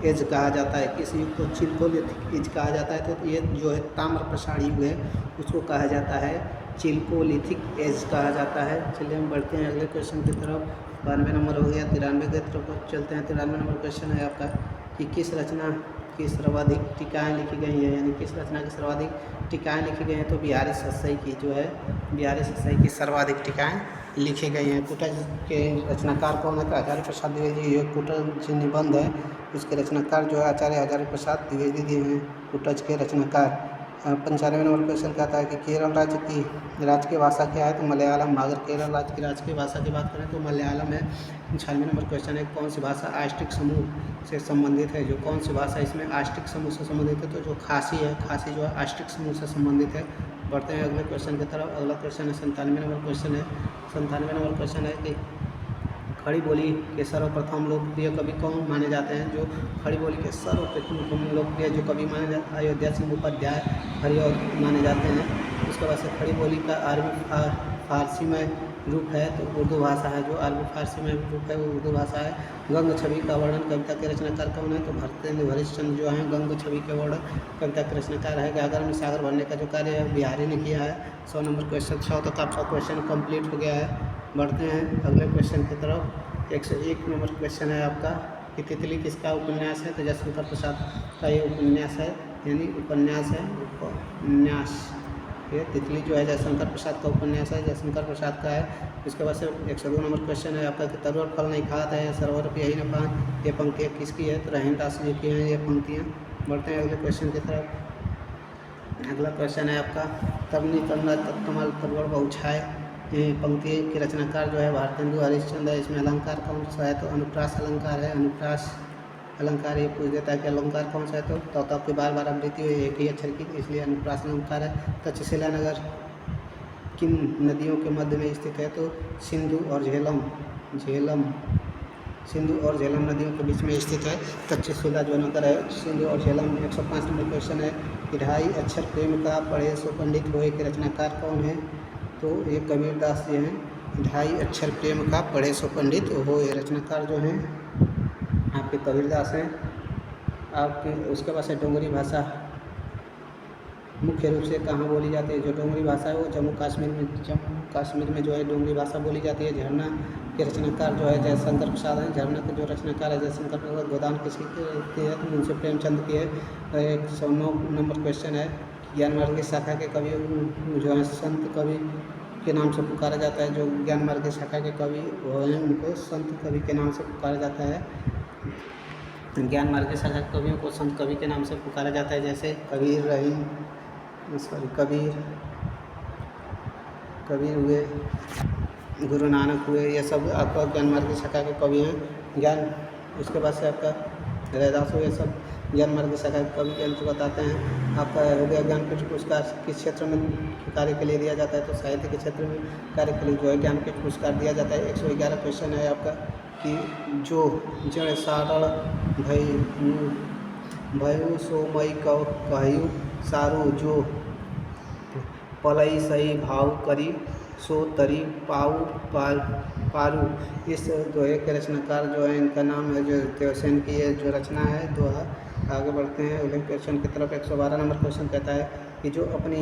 S1: एज कहा जाता है? किस युग को चिलकोलिथिक एज कहा जाता है? तो ये जो है ताम्र प्रसार युग है, उसको कहा जाता है चिलकोलिथिक एज कहा जाता है। चलिए हम बढ़ते हैं अगले क्वेश्चन की तरफ। 92 नंबर हो गया। 93 की तरफ चलते हैं। 93 नंबर क्वेश्चन है आपका कि किस रचना की सर्वाधिक टीकाएँ लिखी गई हैं? यानी किस रचना की सर्वाधिक टीकाएँ लिखी गई हैं? तो बिहारी सतसई की जो है की सर्वाधिक टीकाएँ लिखी गई हैं। कुटज के रचनाकार कौन है? आचार्य प्रसाद द्विवेदी। ये कुटज निबंध है, उसके रचनाकार जो है आचार्य प्रसाद द्विवेदी जी हैं कुटज के रचनाकार। 95 नंबर क्वेश्चन कहता है कि केरल राज्य की राजकीय भाषा क्या है? तो मलयालम। अगर केरल राज्य की राजकीय भाषा की बात करें तो मलयालम है। 96 नंबर क्वेश्चन है कौन सी भाषा आष्टिक समूह से संबंधित है? जो कौन सी भाषा इसमें आष्टिक समूह से संबंधित है? तो जो खासी है, खासी जो है आष्टिक समूह से संबंधित है। बढ़ते हैं अगले क्वेश्चन की तरफ। अगला क्वेश्चन है 97 नंबर क्वेश्चन है। 97 नंबर क्वेश्चन है कि खड़ी बोली के सर्वप्रथम लोकप्रिय कवि कौन माने जाते हैं? जो खड़ी बोली के सर्वप्रथम लोकप्रिय जो कवि माने जाते हैं अयोध्या सिंह उपाध्याय हरिऔध माने जाते हैं। उसके बाद से खड़ी बोली का अरबी फारसी में रूप है तो उर्दू भाषा है। जो अरबी फारसी में रूप है वो उर्दू भाषा है। गंग छवि का वर्णन कविता के रचनाकार कौन है? तो भरतेंदु हरिश्चंद्र जो हैं गंग छवि के वर्णन कविता के रचनाकार है। गागर में सागर भरने का जो कार्य है बिहारी ने किया है। 100 नंबर क्वेश्चन 100 तक आपका क्वेश्चन कंप्लीट हो गया है। बढ़ते हैं अगले क्वेश्चन की तरफ। 101 नंबर क्वेश्चन है आपका कि तितली किसका उपन्यास है? तो जयशंकर प्रसाद का ये उपन्यास है, यानी उपन्यास है। उपन्यास ये तितली जो है जयशंकर प्रसाद का उपन्यास है, जयशंकर प्रसाद का है। उसके बाद से 102 नंबर क्वेश्चन है आपका कि तरुआ फल नहीं खाता है सरोवर पे यही न पान। ये पंक्तियाँ किसकी है? तो रहीमदास जी की हैं ये पंक्तियाँ। बढ़ते हैं अगले क्वेश्चन की तरफ। अगला क्वेश्चन है आपका तबनी तन्ना तत्कमल तरुआ बहुछाए पंक्ति की रचनाकार जो है भारतेंदु हरिश्चंद्र है। इसमें अलंकार कौन सा है? तो अनुप्रास अलंकार है। अनुप्रास अलंकार ये पूछ देता है कि अलंकार कौन सा है? तो आपकी बार आवृत्ति हुई एक ही अक्षर की, इसलिए अनुप्रास अलंकार है। तक्षशिला नगर किन नदियों के मध्य में स्थित है? तो सिंधु और झेलम सिंधु और झेलम नदियों के बीच में स्थित है। तक्षशिला जो नगर है सिंधु और झेलम। 105 नंबर क्वेश्चन है कि ढाई अक्षर प्रेम का पढ़े सो पंडित होए के रचनाकार कौन है? तो ये कबीरदास जी हैं। ढाई अक्षर प्रेम का पढ़े सो पंडित होए, रचनाकार जो हैं आपके कबीरदास हैं। आपके उसके बाद से डोंगरी भाषा मुख्य रूप से कहाँ बोली जाती है? जो डोंगरी भाषा है वो जम्मू कश्मीर में जो है डोंगरी भाषा बोली जाती है। झरना के रचनाकार जो है जयशंकर प्रसाद हैं। झरना के जो रचनाकार है जयशंकर प्रसाद। गोदान किसी की है? तो मुंशी प्रेमचंद की है। 109 नंबर क्वेश्चन है ज्ञान मार्ग की शाखा के कवि जो है संत कवि के नाम से पुकारा जाता है। जो ज्ञान मार्ग की शाखा के कवि वो हैं उनको संत कवि के नाम से पुकारा जाता है। ज्ञान मार्ग की शाखा के कवियों को संत कवि के नाम से पुकारा जाता है। जैसे कबीर रहीम कबीर हुए, गुरु नानक हुए, ये सब आपका ज्ञान मार्ग की शाखा के कवि हैं। उसके बाद से आपका रैदास हुए, सब ज्ञान मार्ग की शाखा के कवि के अंतर्गत आते हैं। आपका हो गया ज्ञानपीठ पुरस्कार किस क्षेत्र में कार्य के लिए दिया जाता है? तो साहित्य के क्षेत्र में कार्य के लिए जो है ज्ञानपीठ पुरस्कार दिया जाता है। 111 क्वेश्चन है आपका कि जो जड़ सारण भयु सो मई कहयु सारू, जो पलई सही भाव करी सो तरी पारू। इस दोहे के रचनाकार जो है इनका नाम है जो देवसेन की है जो रचना है दोहा। आगे बढ़ते हैं अगले क्वेश्चन की तरफ। 112 नंबर क्वेश्चन कहता है कि जो अपनी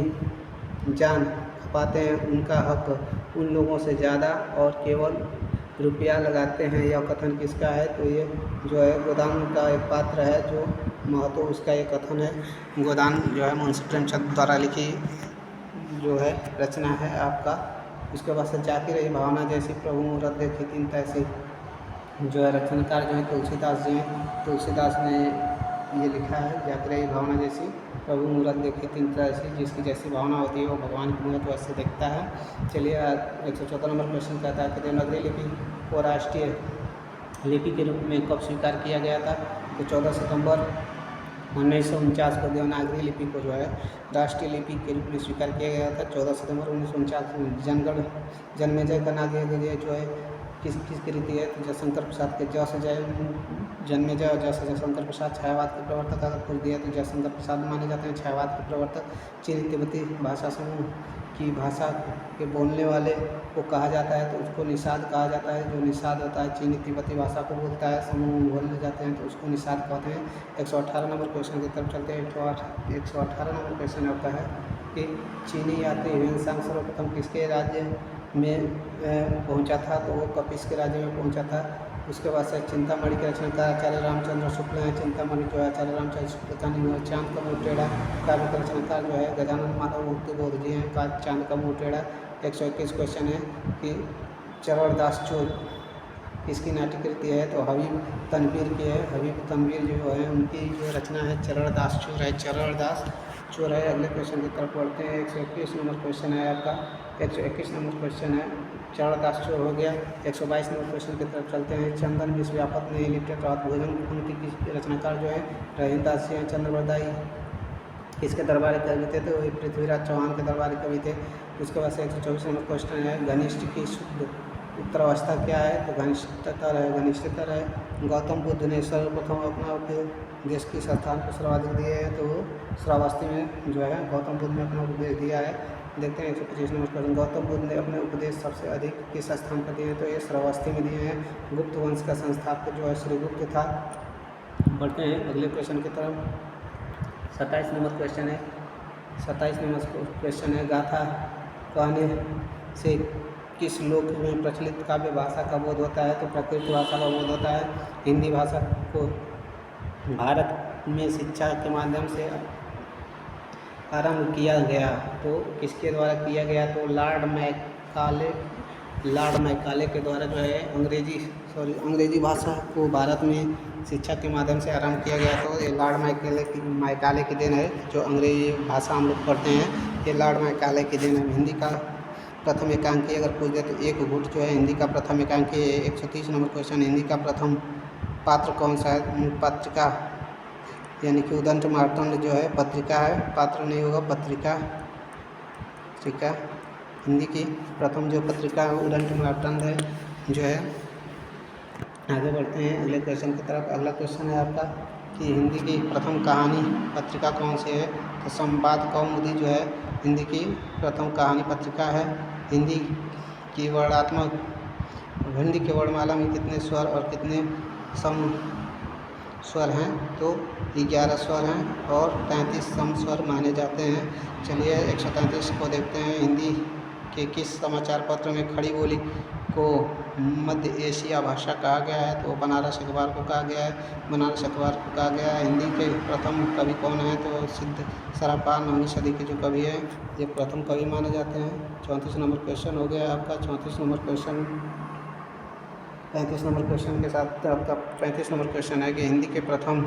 S1: जान खपाते हैं उनका हक उन लोगों से ज़्यादा और केवल रुपया लगाते हैं, यह कथन किसका है? तो ये जो है गोदान का एक पात्र है जो महतो उसका एक कथन है। गोदान जो है मुंशी प्रेमचंद द्वारा लिखी जो है रचना है आपका। उसके बाद से जाती रही भावना जैसी प्रभु मूरत देखी तीन तैसी, जो है रचनाकार जो है तुलसीदास जी हैं। तुलसीदास ने ये लिखा है जाती रही भावना जैसी प्रभु मूरत देखी तीन तैसी, जिसकी जैसी भावना होती है वो भगवान की मूरत वैसे देखता है। चलिए 114 नंबर क्वेश्चन कहता है कि देवनागरी लिपि को राष्ट्रीय लिपि के रूप में कब स्वीकार किया गया था? तो 14 सितंबर 1949 को देवनागरी लिपि को जो है राष्ट्रीय लिपि के रूप में स्वीकार किया गया था। 14 सितंबर 1949 में जन्मेजय का नागरिक जो है किसकी रीति है? तो जयशंकर प्रसाद के ज से जन्मेजय और ज से जयशंकर प्रसाद छायावाद के प्रवर्तक। अगर पूछ दिया तो जयशंकर प्रसाद माने जाते हैं छायावाद के प्रवर्तक। चीनी तिब्बती भाषा समूह की भाषा के बोलने वाले को कहा जाता है तो उसको निषाद कहा जाता है। जो निषाद होता है चीनी तिब्बती भाषा को बोलता है, समूह बोलने जाते हैं तो उसको निषाद कहते हैं। 118 नंबर क्वेश्चन की तरफ चलते हैं। 118 नंबर क्वेश्चन होता है कि चीनी यात्री ह्वेनसांग सर्वप्रथम किसके राज्य में पहुंचा था? तो वो कपिस के राज्य में पहुंचा था। उसके बाद से चिंतामणि के रचनाकार आचार्य रामचंद्र शुक्ल हैं। चिंतामणि जो है आचार्य रामचंद्र शुक्ल का निधन। चांद का मुँह टेढ़ा काव्य का रचनाकार जो है गजानन माधव मुक्ति बोध जी हैं। का चांद का मुँह टेढ़ा। 121 क्वेश्चन है कि चरणदास चोर किसकी नाट्य कृति है? तो हबीब तनवीर की है। हबीब तनवीर जो है उनकी जो रचना है चरणदास चोर है। चरणदास चोर है। अगले क्वेश्चन की तरफ पढ़ते हैं। 121 नंबर क्वेश्चन है आपका। 121 नंबर क्वेश्चन है चरणदास चोर हो गया। 122 नंबर क्वेश्चन की तरफ चलते हैं। चंदन विश्वव्यापक ने लिप्टेड रात भोजन पंक्ति की रचनाकार जो है रहीमदास जी हैं। चंद्रवरदाई किसके दरबारी कवि थे? तो पृथ्वीराज चौहान के दरबारी कवि थे। उसके बाद से 124 नंबर क्वेश्चन है घनिष्ठ की शुद्ध उत्तरावस्था क्या है? तो घनिष्ठतर है। घनिष्ठतर है। गौतम बुद्ध ने सर्वप्रथम अपना उपदेश किस स्थान पर सर्वाधिक दिए हैं? तो श्रावस्ती में जो है गौतम बुद्ध ने अपना उपदेश दिया है। देखते हैं 125 नंबर क्वेश्चन। गौतम बुद्ध ने अपने उपदेश सबसे अधिक किस स्थान पर दिए हैं? तो ये श्रावस्ती में दिए हैं। गुप्त वंश का संस्थापक जो है श्रीगुप्त था। बढ़ते हैं अगले क्वेश्चन की तरफ। 27 नंबर क्वेश्चन है। 27 नंबर क्वेश्चन है गाथा कहने से किस लोक में प्रचलित काव्य भाषा का बोध होता है? तो प्राकृत भाषा का बोध होता है। हिंदी भाषा को भारत में शिक्षा के माध्यम से आरंभ किया गया तो किसके द्वारा किया गया? तो लॉर्ड मैकाले के द्वारा जो है अंग्रेजी भाषा को भारत में शिक्षा के माध्यम से आरंभ किया गया। तो ये लॉर्ड मैकाले की देन है। जो अंग्रेजी भाषा हम लोग पढ़ते हैं ये लॉर्ड मैकाले की देन है। हिंदी का प्रथम एकांकी अगर पूछ दे तो एक गुट जो है हिंदी का प्रथम एकांकी है। 130 नंबर क्वेश्चन हिंदी का प्रथम पात्र कौन सा है? पत्रिका यानी कि उदंत मार्तंड जो है पत्रिका है, पात्र नहीं होगा पत्रिका। ठीक है हिंदी की प्रथम जो पत्रिका है उड़न की मार्तंड है जो है। आगे बढ़ते हैं अगले क्वेश्चन की तरफ। अगला क्वेश्चन है आपका कि हिंदी की प्रथम कहानी पत्रिका कौन सी है? तो संवाद कौमुदी जो है हिंदी की प्रथम कहानी पत्रिका है। हिंदी की वर्णमाला में कितने स्वर और कितने सम स्वर हैं? तो 11 स्वर हैं और 33 सम स्वर माने जाते हैं। चलिए 133 को देखते हैं। हिंदी के किस समाचार पत्र में खड़ी बोली को मध्य एशिया भाषा कहा गया है? तो बनारस अखबार को कहा गया है, बनारस अखबार को कहा गया है। हिंदी के प्रथम कवि कौन है? तो सिद्ध सरापा 9वीं सदी के जो कवि है ये प्रथम कवि माने जाते हैं। 34 नंबर क्वेश्चन हो गया आपका। 34 नंबर क्वेश्चन 35 नंबर क्वेश्चन के साथ आपका 35 नंबर क्वेश्चन है कि हिंदी के प्रथम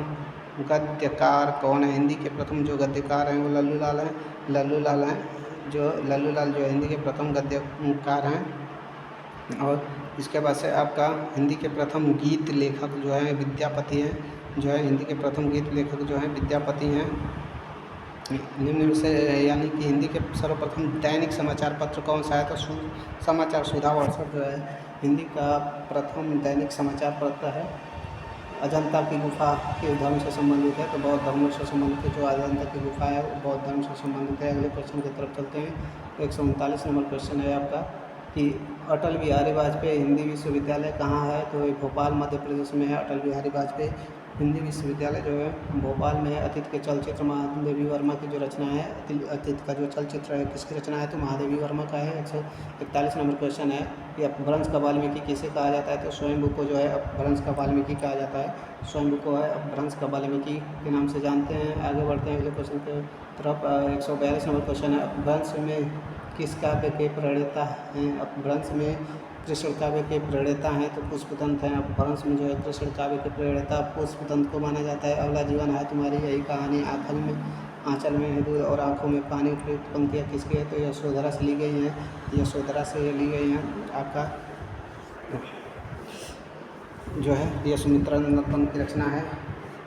S1: गद्यकार कौन है? हिंदी के प्रथम जो गद्यकार हैं वो लल्लूलाल हैं। लल्लूलाल जो हिंदी के प्रथम गद्यकार हैं। और इसके बाद से आपका हिंदी के प्रथम गीत लेखक जो है विद्यापति हैं। जो है हिंदी के प्रथम गीत लेखक जो हैं विद्यापति हैं। निम्न में से यानी कि हिंदी के सर्वप्रथम दैनिक समाचार पत्र कौन सा है? तो समाचार सुधा व्हाट्सएप जो है हिंदी का प्रथम दैनिक समाचार पत्र है। अजंता की गुफा के धर्म से संबंधित है, तो बौद्ध धर्म से संबंधित है। जो अजंता की गुफा है वो बौद्ध धर्म से संबंधित है। अगले क्वेश्चन की तरफ चलते हैं। 139 नंबर क्वेश्चन है आपका कि अटल बिहारी वाजपेयी हिंदी विश्वविद्यालय कहाँ है? तो ये भोपाल मध्य प्रदेश में है। अटल बिहारी वाजपेयी हिंदी विश्वविद्यालय जो है भोपाल में है। अतीत के चलचित्र महादेवी वर्मा की जो रचना है, अतीत का जो चलचित्र है किसकी रचना है? तो महादेवी वर्मा का है। 141 नंबर क्वेश्चन है कि अपभ्रंश का वाल्मीकि किसे कहा जाता है? तो स्वयंभू को जो है अपभ्रंश का वाल्मीकि कहा जाता है। स्वयंभू को है अपभ्रंश का वाल्मीकि के नाम से जानते हैं। आगे बढ़ते हैं अगले क्वेश्चन की तरफ। 142 नंबर क्वेश्चन है अपभ्रंश में किस काव्य के प्रणेता हैं? अपभ्रंश में कृष्ण काव्य के प्रणेता हैं तो पुष्पदंत हैं। अपभ्रंश में जो है कृष्ण काव्य के प्रणेता पुष्पदंत को माना जाता है। अगला जीवन है तुम्हारी यही कहानी आंचल में है दूध और आँखों में पानी उपयुक्त पंक्तियाँ किसकी है? तो यशोधरा से ली गई हैं। यशोधरा से ली गई हैं। आपका जो है ये सुमित्रा नंदन की रचना है।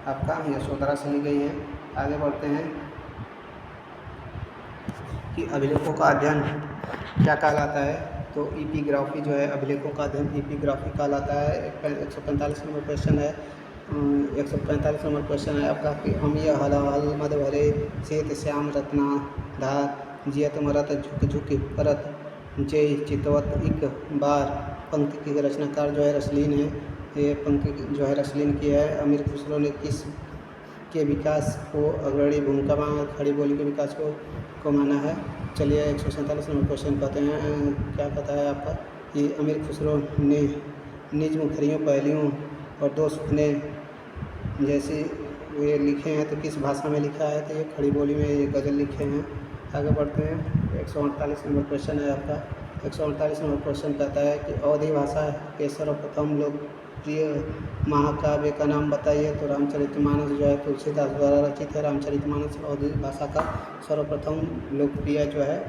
S1: आपका यशोधरा से ली गई है। आगे बढ़ते हैं कि अभिलेखों का अध्ययन क्या कहलाता है? तो एपिग्राफी जो है अभिलेखों का अध्ययन एपिग्राफी कहलाता है। 145 नंबर क्वेश्चन है। 145 नंबर क्वेश्चन है आपका कि हम यह हल मद भरे श्वेत श्याम रत्ना धार जियत मरत झुक झुक परत जय चितवत एक बार पंक्ति की रचनाकार जो है रसलीन है। ये पंक्ति जो है रसलीन की है। अमीर खुसरो ने किस के विकास को अग्रणी भूमिका में खड़ी बोली के विकास को माना है? चलिए 147 नंबर क्वेश्चन कहते हैं क्या कहता है आपका कि अमीर खुसरो ने निज मुखरियों पहलियों और दो सुखने जैसी ये लिखे हैं तो किस भाषा में लिखा है? तो ये खड़ी बोली में ये गज़ल लिखे हैं। आगे बढ़ते हैं 148 नंबर क्वेश्चन है आपका। 148 नंबर क्वेश्चन कहता है कि अवधी भाषा के सर्वप्रथम लोकप्रिय महाकाव्य का नाम बताइए? तो रामचरितमानस जो है तुलसीदास द्वारा रचित है। रामचरितमानस अवधी भाषा का सर्वप्रथम लोकप्रिय जो है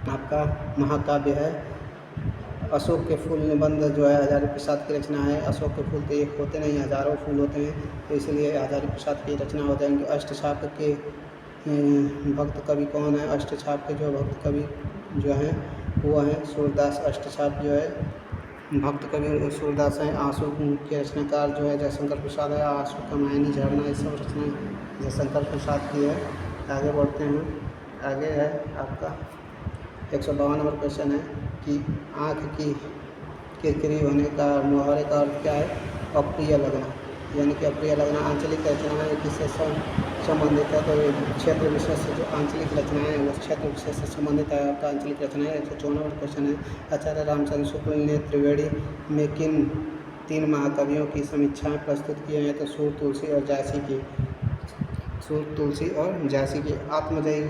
S1: आपका महाकाव्य है। अशोक के फूल निबंध जो है हजारी प्रसाद की रचना है। अशोक के फूल तो एक होते नहीं, हजारों फूल होते हैं, तो इसलिए हजारी प्रसाद की रचना हो जाएंगे। अष्टछाप के भक्त कवि कौन है? अष्टछाप के जो भक्त कवि जो हैं वो हैं सूरदास। अष्टछाप जो है भक्त कवि सूरदास हैं। आंसू के रचनाकार जो है जयशंकर प्रसाद है। आंसू का मायनी झरना ये सब रचना जयशंकर प्रसाद की है। आगे बढ़ते हैं। आगे है आपका 152 नंबर क्वेश्चन है कि आँख की किरकिरी होने का मुहावरे का अर्थ क्या है? अप्रिय लगना, यानी कि अप्रिय लगना आंचलिक रचना है किससे संबंधित है? तो क्षेत्र विशेष से जो आंचलिक रचना है वो क्षेत्र विशेष से संबंधित है। आपका आंचलिक रचना है। 154 नंबर क्वेश्चन है आचार्य रामचंद्र शुक्ल ने त्रिवेणी में किन 3 महाकवियों की समीक्षाएँ प्रस्तुत की हैं? तो सूर तुलसी और जायसी की। सूर तुलसी और जायसी की। आत्मजयी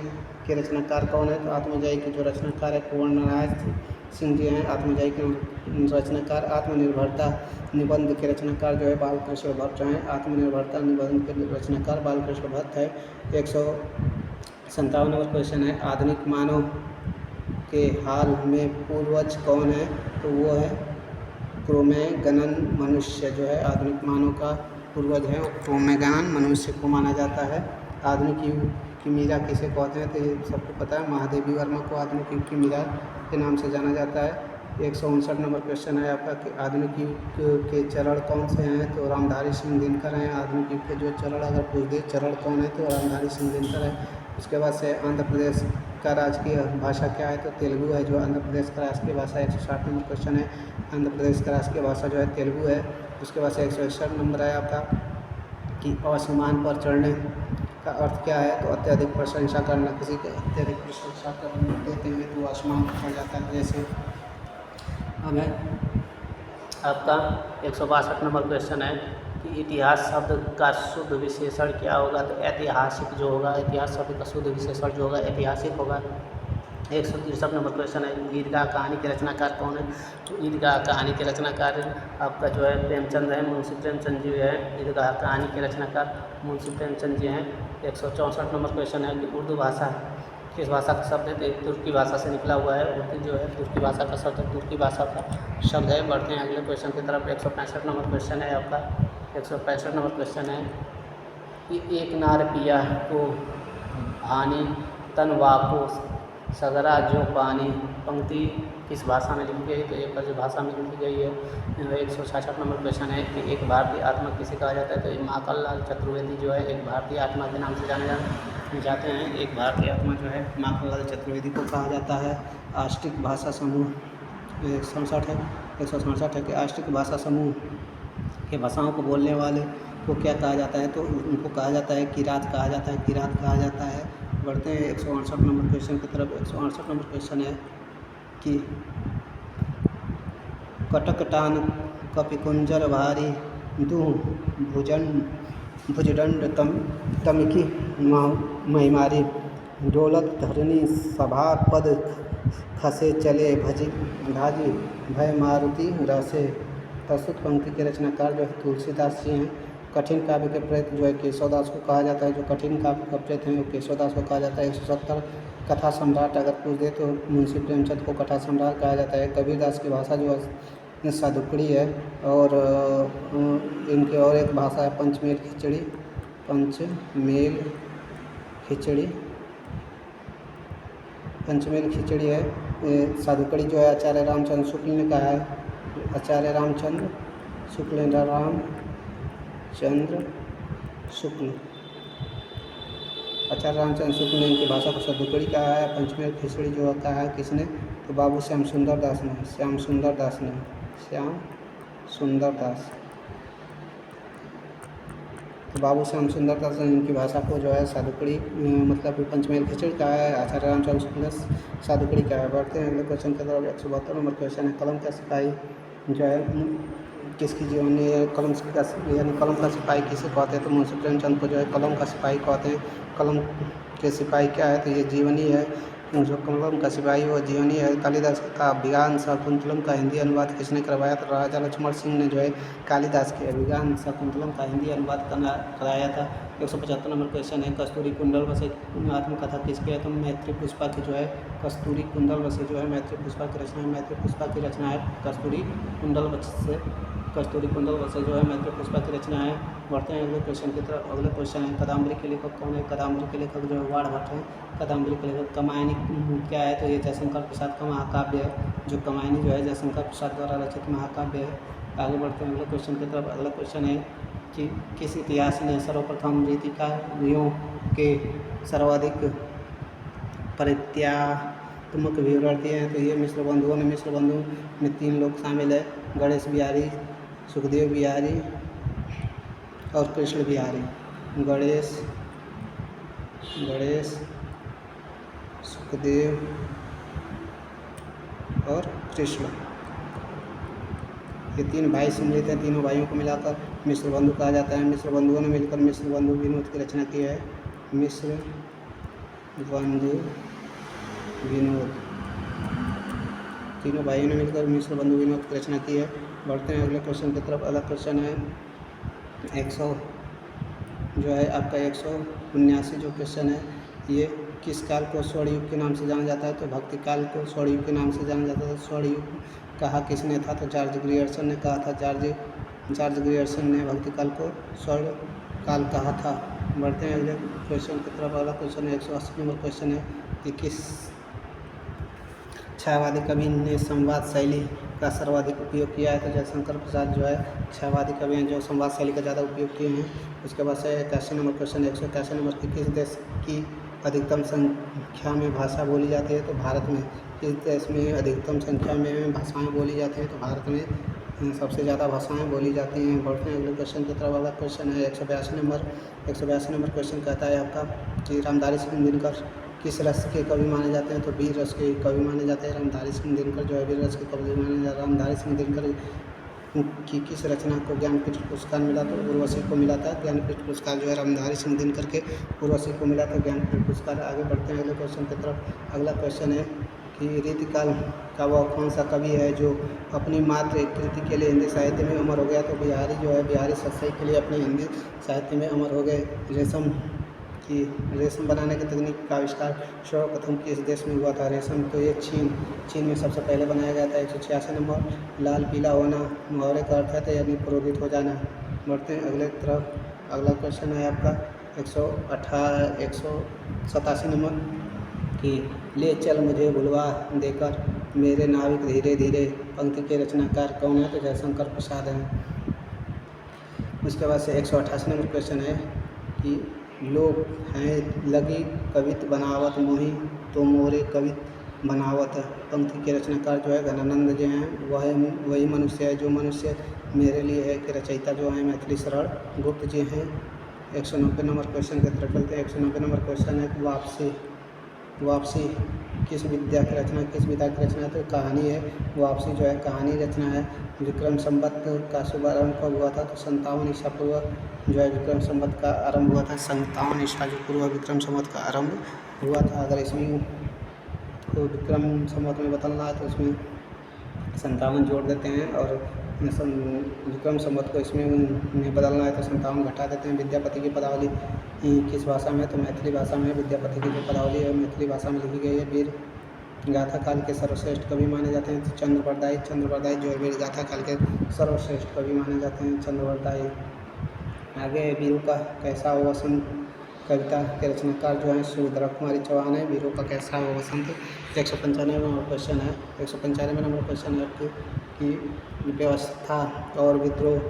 S1: के रचनाकार कौन है? तो आत्मजयी के जो रचनाकार है कुंवर नारायण सिंह जी हैं। आत्मजयी के रचनाकार। आत्मनिर्भरता निबंध के रचनाकार जो है बालकृष्ण भट्ट हैं। आत्मनिर्भरता निबंध के रचनाकार बालकृष्ण भट्ट है। 157 नंबर क्वेश्चन है आधुनिक मानव के हाल में पूर्वज कौन है? तो वो है क्रोमैगनन मनुष्य जो है आधुनिक मानव का पूर्वज है वो क्रोमैगनन मनुष्य को माना जाता है। आधुनिक युग की मीरा किसे कहते हैं? तो ये सबको पता है, महादेवी वर्मा को आधुनिक युग की मीरा के नाम से जाना जाता है। 159 नंबर क्वेश्चन है आपका कि आधुनिक युग के चरण कौन से हैं? तो रामधारी सिंह दिनकर हैं। आधुनिक युग के जो चरण अगर पूछ दे चरण कौन है तो रामधारी सिंह दिनकर है। उसके बाद से आंध्र प्रदेश का राजकीय भाषा क्या है? तो तेलुगु है जो आंध्र प्रदेश का राजकीय भाषा है। 160 नंबर क्वेश्चन है, आंध्र प्रदेश का राजकीय भाषा जो है तेलुगु है। उसके बाद से 161 नंबर है आपका कि आसमान पर चढ़ने का अर्थ क्या है? तो अत्यधिक प्रशंसा करना, किसी की अत्यधिक प्रशंसा कर देते हैं तो आसमान पर चढ़ जाता है। जैसे अब है आपका 162 नंबर क्वेश्चन है कि इतिहास शब्द का शुद्ध विशेषण क्या होगा? तो ऐतिहासिक जो होगा, इतिहास शब्द का शुद्ध विशेषण जो होगा ऐतिहासिक होगा। 163 नंबर क्वेश्चन है ईदगाह कहानी के रचनाकार कौन है? तो ईदगाह कहानी के रचनाकार आपका जो है प्रेमचंद है, मुंशी प्रेमचंद जी है। ईदगाह कहानी के रचनाकार मुंशी प्रेमचंद जी हैं। 164 नंबर क्वेश्चन है कि उर्दू भाषा किस भाषा का शब्द है? तो तुर्की भाषा से निकला हुआ है। उर्दू जो है तुर्की भाषा का शब्द, तुर्की भाषा का शब्द है। बढ़ते हैं अगले क्वेश्चन की तरफ। 165 नंबर क्वेश्चन है आपका। 165 नंबर क्वेश्चन है कि एक नार पिया को हानि तन वापो सगरा जो पानी, पंक्ति किस भाषा में लिखी गई? तो ये जो भाषा में लिखी गई है। 166 नंबर क्वेश्चन है कि एक भारतीय आत्मा किसे कहा जाता है? तो ये माखनलाल चतुर्वेदी जो है एक भारतीय आत्मा के नाम से जाने जाते हैं। एक भारतीय आत्मा जो है माखनलाल चतुर्वेदी को कहा जाता है। आष्टिक भाषा समूह 167 है कि आष्टिक भाषा समूह के भाषाओं को बोलने वाले को क्या कहा जाता है? तो उनको कहा जाता है किरात कहा जाता है, किरात कहा जाता है। बढ़ते हैं 168 नंबर क्वेश्चन की तरफ। 168 नंबर क्वेश्चन है कि कटकटान कपिकुंजर भारी दुह भुजदंड तमिकी महिमारी डोलत धरनी सभा पद खसे चले भाजी भय मारुति रसे। प्रस्तुत पंक्ति के रचनाकार जो है तुलसीदास जी हैं। कठिन काव्य के प्रेत जो है केशवदास को कहा जाता है। जो कठिन काव्य का प्रेत हैं वो केशवदास को कहा जाता है। 170 कथा सम्राट अगर पूछ दे तो मुंशी प्रेमचंद को कथा सम्राट कहा जाता है। कबीरदास की भाषा जो है सादुकड़ी है। और इनकी और एक भाषा है पंचमेल खिचड़ी है। सादुकड़ी जो है आचार्य रामचंद्र शुक्ल ने कहा है। आचार्य रामचंद्र शुक्ल ने इनकी भाषा को सादुकड़ी कहा है। पंचमेल खिचड़ी जो कहा है किसने? तो बाबू श्याम सुंदर दास ने। श्याम सुंदर दास तो बाबू श्याम सुंदर दास ने इनकी भाषा को जो है सादुकड़ी मतलब पंचमेल खिचड़ी कहा है। आचार्य रामचंद्र शुक्ल ने सादुकड़ी कहा है। बढ़ते हैं अगले क्वेश्चन की तरफ। 172 नंबर क्वेश्चन है कलम का सिपाही जो है किसकी जीवनी है? कलम का सिपाही किसे कहते हैं? तो मुंशी प्रेमचंद को जो है कलम का सिपाही कहते हैं। कलम के सिपाही क्या है? तो ये जीवनी है। जो कलम का सिपाही वो जीवनी है। कालिदास का अभिज्ञान शाकुंतलम का हिंदी अनुवाद किसने करवाया? तो राजा लक्ष्मण सिंह ने जो है कालिदास के अभिज्ञान शाकुंतलम का हिंदी अनुवाद कराया था। 175 नंबर क्वेश्चन है कस्तूरी कुंडल वसे आत्मकथा किसकी है? तो मैत्री पुष्पा की जो है कस्तूरी कुंडल वसे जो है मैत्री पुष्पा की रचना है। मैत्री पुष्पा की रचना है कस्तूरी कुंडल वसे जो है मैत्री पुष्पा की रचना है। बढ़ते हैं अगले क्वेश्चन की तरफ। अगले क्वेश्चन है कादम्बरी के लेखक कौन है? कादम्बरी के लेखक जो है वाणभट्ट हैं। कादम्बरी के लेखक कमायनी क्या है? तो ये जयशंकर प्रसाद का महाकाव्य है। जो कमायनी जो है जयशंकर प्रसाद द्वारा रचित महाकाव्य है। आगे बढ़ते हैं अगले क्वेश्चन की तरफ। अगला क्वेश्चन है कि किस इतिहास ने सर्वप्रथम रीतिकारियों के सर्वाधिक परित्यात्मक विवरण दिए हैं? तो ये मिश्र बंधुओं ने। मिश्र बंधु में 3 लोग शामिल है, गणेश बिहारी, सुखदेव बिहारी और कृष्ण बिहारी। गणेश, सुखदेव और कृष्ण, ये 3 भाई सम्मिलित हैं। तीनों भाइयों को मिलाकर मिश्र बंधु कहा जाता है। मिश्र बंधुओं ने मिलकर मिश्र बंधु विनोद की रचना की है। मिश्र बंधु विनोद, तीनों भाइयों ने मिलकर मिश्र बंधु विनोद की रचना की है। बढ़ते हैं अगले क्वेश्चन की तरफ। अगला क्वेश्चन है 179 जो क्वेश्चन है ये किस काल को स्वर्ण युग के नाम से जाना जाता है? तो भक्ति काल को स्वर्ण युग के नाम से जाना जाता है। स्वर्ण युग कहा किसने था? तो जॉर्ज ग्रियर्सन ने कहा था। जॉर्ज ग्रियर्सन ने भक्ति काल को स्वर्ण काल कहा था। बढ़ते हैं अगले क्वेश्चन की तरफ। अगला क्वेश्चन है 180 नंबर क्वेश्चन है कि किस छायावादी कवि ने संवाद शैली का सर्वाधिक उपयोग किया है। तो जयशंकर प्रसाद जो है छायावादी कवि हैं जो संवाद शैली का ज़्यादा उपयोग किए हैं। उसके बाद से 81 नंबर क्वेश्चन है 181 नंबर की किस देश की अधिकतम संख्या में भाषा बोली जाती है। तो भारत में। किस देश में अधिकतम संख्या में भाषाएँ बोली जाती हैं। तो भारत में सबसे ज़्यादा भाषाएँ बोली जाती हैं। बढ़ते हैं अगले क्वेश्चन की तरफ। अगला क्वेश्चन है 182 नंबर क्वेश्चन कहता है आपका कि रामधारी सिंह दिनकर किस रस के कवि माने जाते हैं। तो वीर रस के कवि माने जाते हैं। रामधारी सिंह दिनकर जो है वीर रस के कवि माने जाते हैं। रामधारी सिंह दिनकर की किस रचना को ज्ञानपीठ पुरस्कार मिला। तो उर्वशी को मिला था ज्ञानपीठ पुरस्कार जो है रामधारी सिंह दिनकर के उर्वशी को मिला था ज्ञानपीठ पुरस्कार। आगे बढ़ते हैं अगले क्वेश्चन की तरफ। अगला क्वेश्चन है कि रीतिकाल का वह कौन सा कवि है जो अपनी मात्र कृति के लिए हिंदी साहित्य में अमर हो गया। तो बिहारी जो है बिहारी सतसई के लिए अपने हिंदी साहित्य में अमर हो गए। रेशम बनाने की तकनीक का आविष्कार सर्वप्रथम किस देश में हुआ था। रेशम तो ये चीन में सबसे पहले बनाया गया था। 186 नंबर लाल पीला होना मुहावरे का अर्थ है तो यानी पुरोहित हो जाना। बढ़ते हैं अगले तरफ। अगला क्वेश्चन है आपका 187 नंबर कि ले चल मुझे भुलवा देकर मेरे नाविक धीरे धीरे पंक्ति के रचनाकार कौन है। तो जयशंकर प्रसाद हैं। उसके बाद से 188 नंबर क्वेश्चन है कि लोग हैं लगी कवित बनावत मोही तो मोरे कवित बनावत। पंक्ति के रचनाकार जो है घनानंद जी हैं। वही मनुष्य है जो मनुष्य मेरे लिए है के रचयिता जो है मैथिली शरण गुप्त जी हैं। 190 नंबर क्वेश्चन की तरफ चलते हैं। 190 नंबर क्वेश्चन है वापसी किस विधा की रचना है। तो कहानी है। वापसी जो है कहानी रचना है। विक्रम संवत का शुभारंभ कब हुआ था। तो 57 ईसा पूर्व जो है विक्रम संवत का आरंभ हुआ था। 57 ईसा पूर्व विक्रम संवत का आरंभ हुआ था। अगर इसमें को विक्रम संवत में बदलना है तो इसमें 57 जोड़ देते हैं और विक्रम संवत को इसमें बदलना है तो 57 घटा देते हैं। विद्यापति की पदावली किस भाषा में। तो मैथिली भाषा में विद्यापति की जो पदावली है मैथिली भाषा में लिखी गई है। वीर गाथा काल के सर्वश्रेष्ठ कवि माने जाते हैं। तो चंद्रवरदाई जो है वीर गाथा काल के सर्वश्रेष्ठ कवि माने जाते हैं चंद्रवरदाई। आगे वीरों का कैसा हो वसंत कविता के रचनाकार जो हैं सुभद्रा कुमारी चौहान है। वीरों का कैसा हो वसंत। 195 नंबर क्वेश्चन है। 195 नंबर क्वेश्चन है कि व्यवस्था और विद्रोह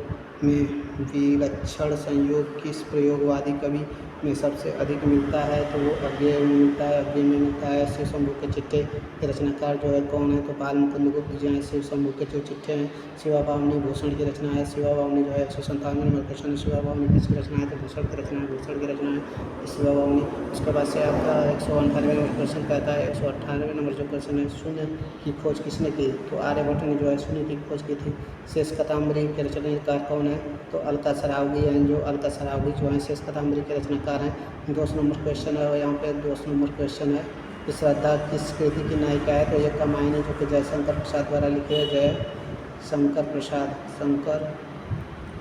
S1: में विलक्षण संयोग किस प्रयोगवादी कवि में सबसे अधिक मिलता है। तो वो अज्ञेय में मिलता है। अज्ञेय में मिलता है। शिव शंभू के चिट्ठे के रचनाकार जो है कौन है। तो बाल मुकुंद गुप्त जी हैं। शिव शंभू के जो चिट्ठे हैं। शिवा बावनी भूषण की रचना है। शिवा बावनी जो है 197 नंबर क्वेश्चन है। शिवा बावनी किसकी रचना है। तो भूषण की रचना है। भूषण की रचना है शिवा बावनी। उसके बाद से आपका 198 नंबर क्वेश्चन कहता है। 198 नंबर जो क्वेश्चन है शून्य की खोज किसने की। तो आर्यभट्ट ने जो है शून्य की खोज की थी। शेष कादंबरी के रचनाकार कौन है। तो अलका सरावगी हैं। जो अलका सरावगी जो है शेष कादंबरी के रचनाकार हैं। 200 नंबर क्वेश्चन है और यहाँ पे 200 नंबर क्वेश्चन है कि श्रद्धा किस कृति की नायिका है। तो ये कमायनी जो कि जयशंकर प्रसाद द्वारा लिखी है। जयशंकर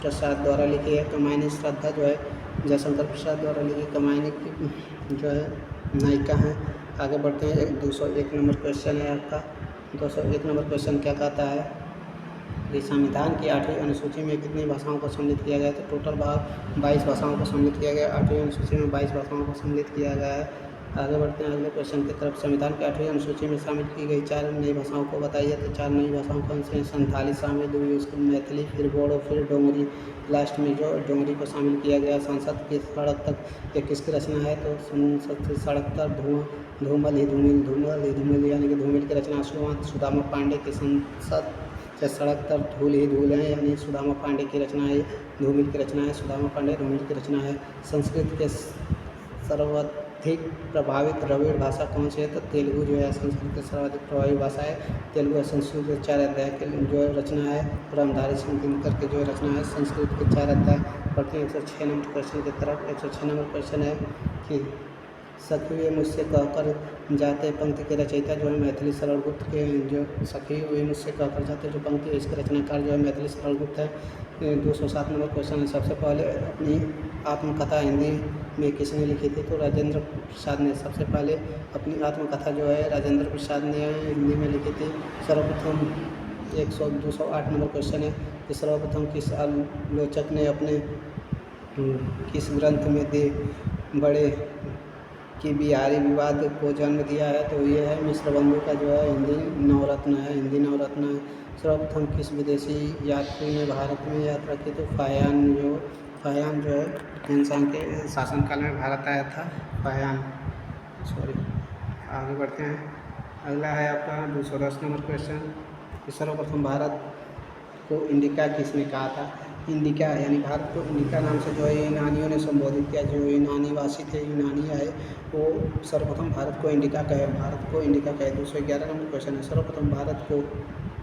S1: प्रसाद द्वारा लिखी है। कमायनी श्रद्धा जो है जयशंकर प्रसाद द्वारा लिखी कमायनी की जो है नायिका हैं। आगे बढ़ते हैं। 201 नंबर क्वेश्चन है आपका। 201 नंबर क्वेश्चन क्या कहता है कि संविधान की 8वीं अनुसूची में कितनी भाषाओं को सम्मिलित किया गया है। तो टोटल 22 भाषाओं को सम्मिलित किया गया है। 8वीं अनुसूची में 22 भाषाओं को सम्मिलित किया गया है। आगे बढ़ते हैं अगले क्वेश्चन की तरफ। संविधान की 8वीं अनुसूची में शामिल की गई 4 नई भाषाओं को बताइए। तो 4 नई भाषाओं कौन सी हैं। संथाली शामिल हुई, उसको मैथिली, फिर बोडो, फिर डोंगरी। लास्ट में जो डोंगरी को शामिल किया गया। संसद की सड़क तक ये किसकी रचना है। तो संसद की सड़क तक धूमल ही धूमिल यानी कि धूमिल की रचना सुदामा पांडे की संसद से सड़क तक धूल ही धूल है यानी सुदामा पांडे की रचना है। धूमिल की रचना है। सुदामा पांडे धूमिल की रचना है। संस्कृत के सर्वाधिक प्रभावित द्रविड़ भाषा कौन सी है। तो तेलुगु जो है संस्कृत की सर्वाधिक प्रभावी भाषा है तेलुगु है। संस्कृत के 4 अध्याय के जो रचना है रामधारी सिंह दिनकर की जो रचना है संस्कृत के 4 अध्याय। बढ़ते हैं 106 नंबर क्वेश्चन की तरफ। 106 नंबर क्वेश्चन है कि सखी वे मुझसे कहकर जाते पंक्ति के रचयिता जो है मैथिली शरण गुप्त के जो सखी वे मुझसे कहकर जाते जो पंक्ति है इसके रचनाकार जो है मैथिली शरण गुप्त है। 207 नंबर क्वेश्चन है। सबसे पहले अपनी आत्मकथा हिंदी में किसने लिखी थी। तो राजेंद्र प्रसाद ने सबसे पहले अपनी आत्मकथा जो है राजेंद्र प्रसाद ने हिंदी में लिखी थी। सर्वप्रथम 208 नंबर क्वेश्चन है कि सर्वप्रथम किस आलोचक ने अपने किस ग्रंथ में दे बड़े की बिहारी विवाद को जन्म दिया है? तो ये है मिश्रबंधु का जो है हिंदी नवरत्न है, हिंदी नवरत्न है। सर्वप्रथम किस विदेशी यात्री ने भारत में यात्रा की? तो फाहियान जो है हिंदुस्तान के शासनकाल में भारत आया था, फाहियान। सॉरी, आगे बढ़ते हैं। अगला है आपका 210 नंबर क्वेश्चन। सर्वप्रथम भारत को इंडिका किसने कहा था? इंडिका यानी भारत को इंडिका नाम से जो है यूनानियों ने संबोधित किया। जो यूनानी वासी थे, यूनानी आए, वो सर्वप्रथम भारत को इंडिका कहे, 211 नंबर क्वेश्चन है। सर्वप्रथम भारत को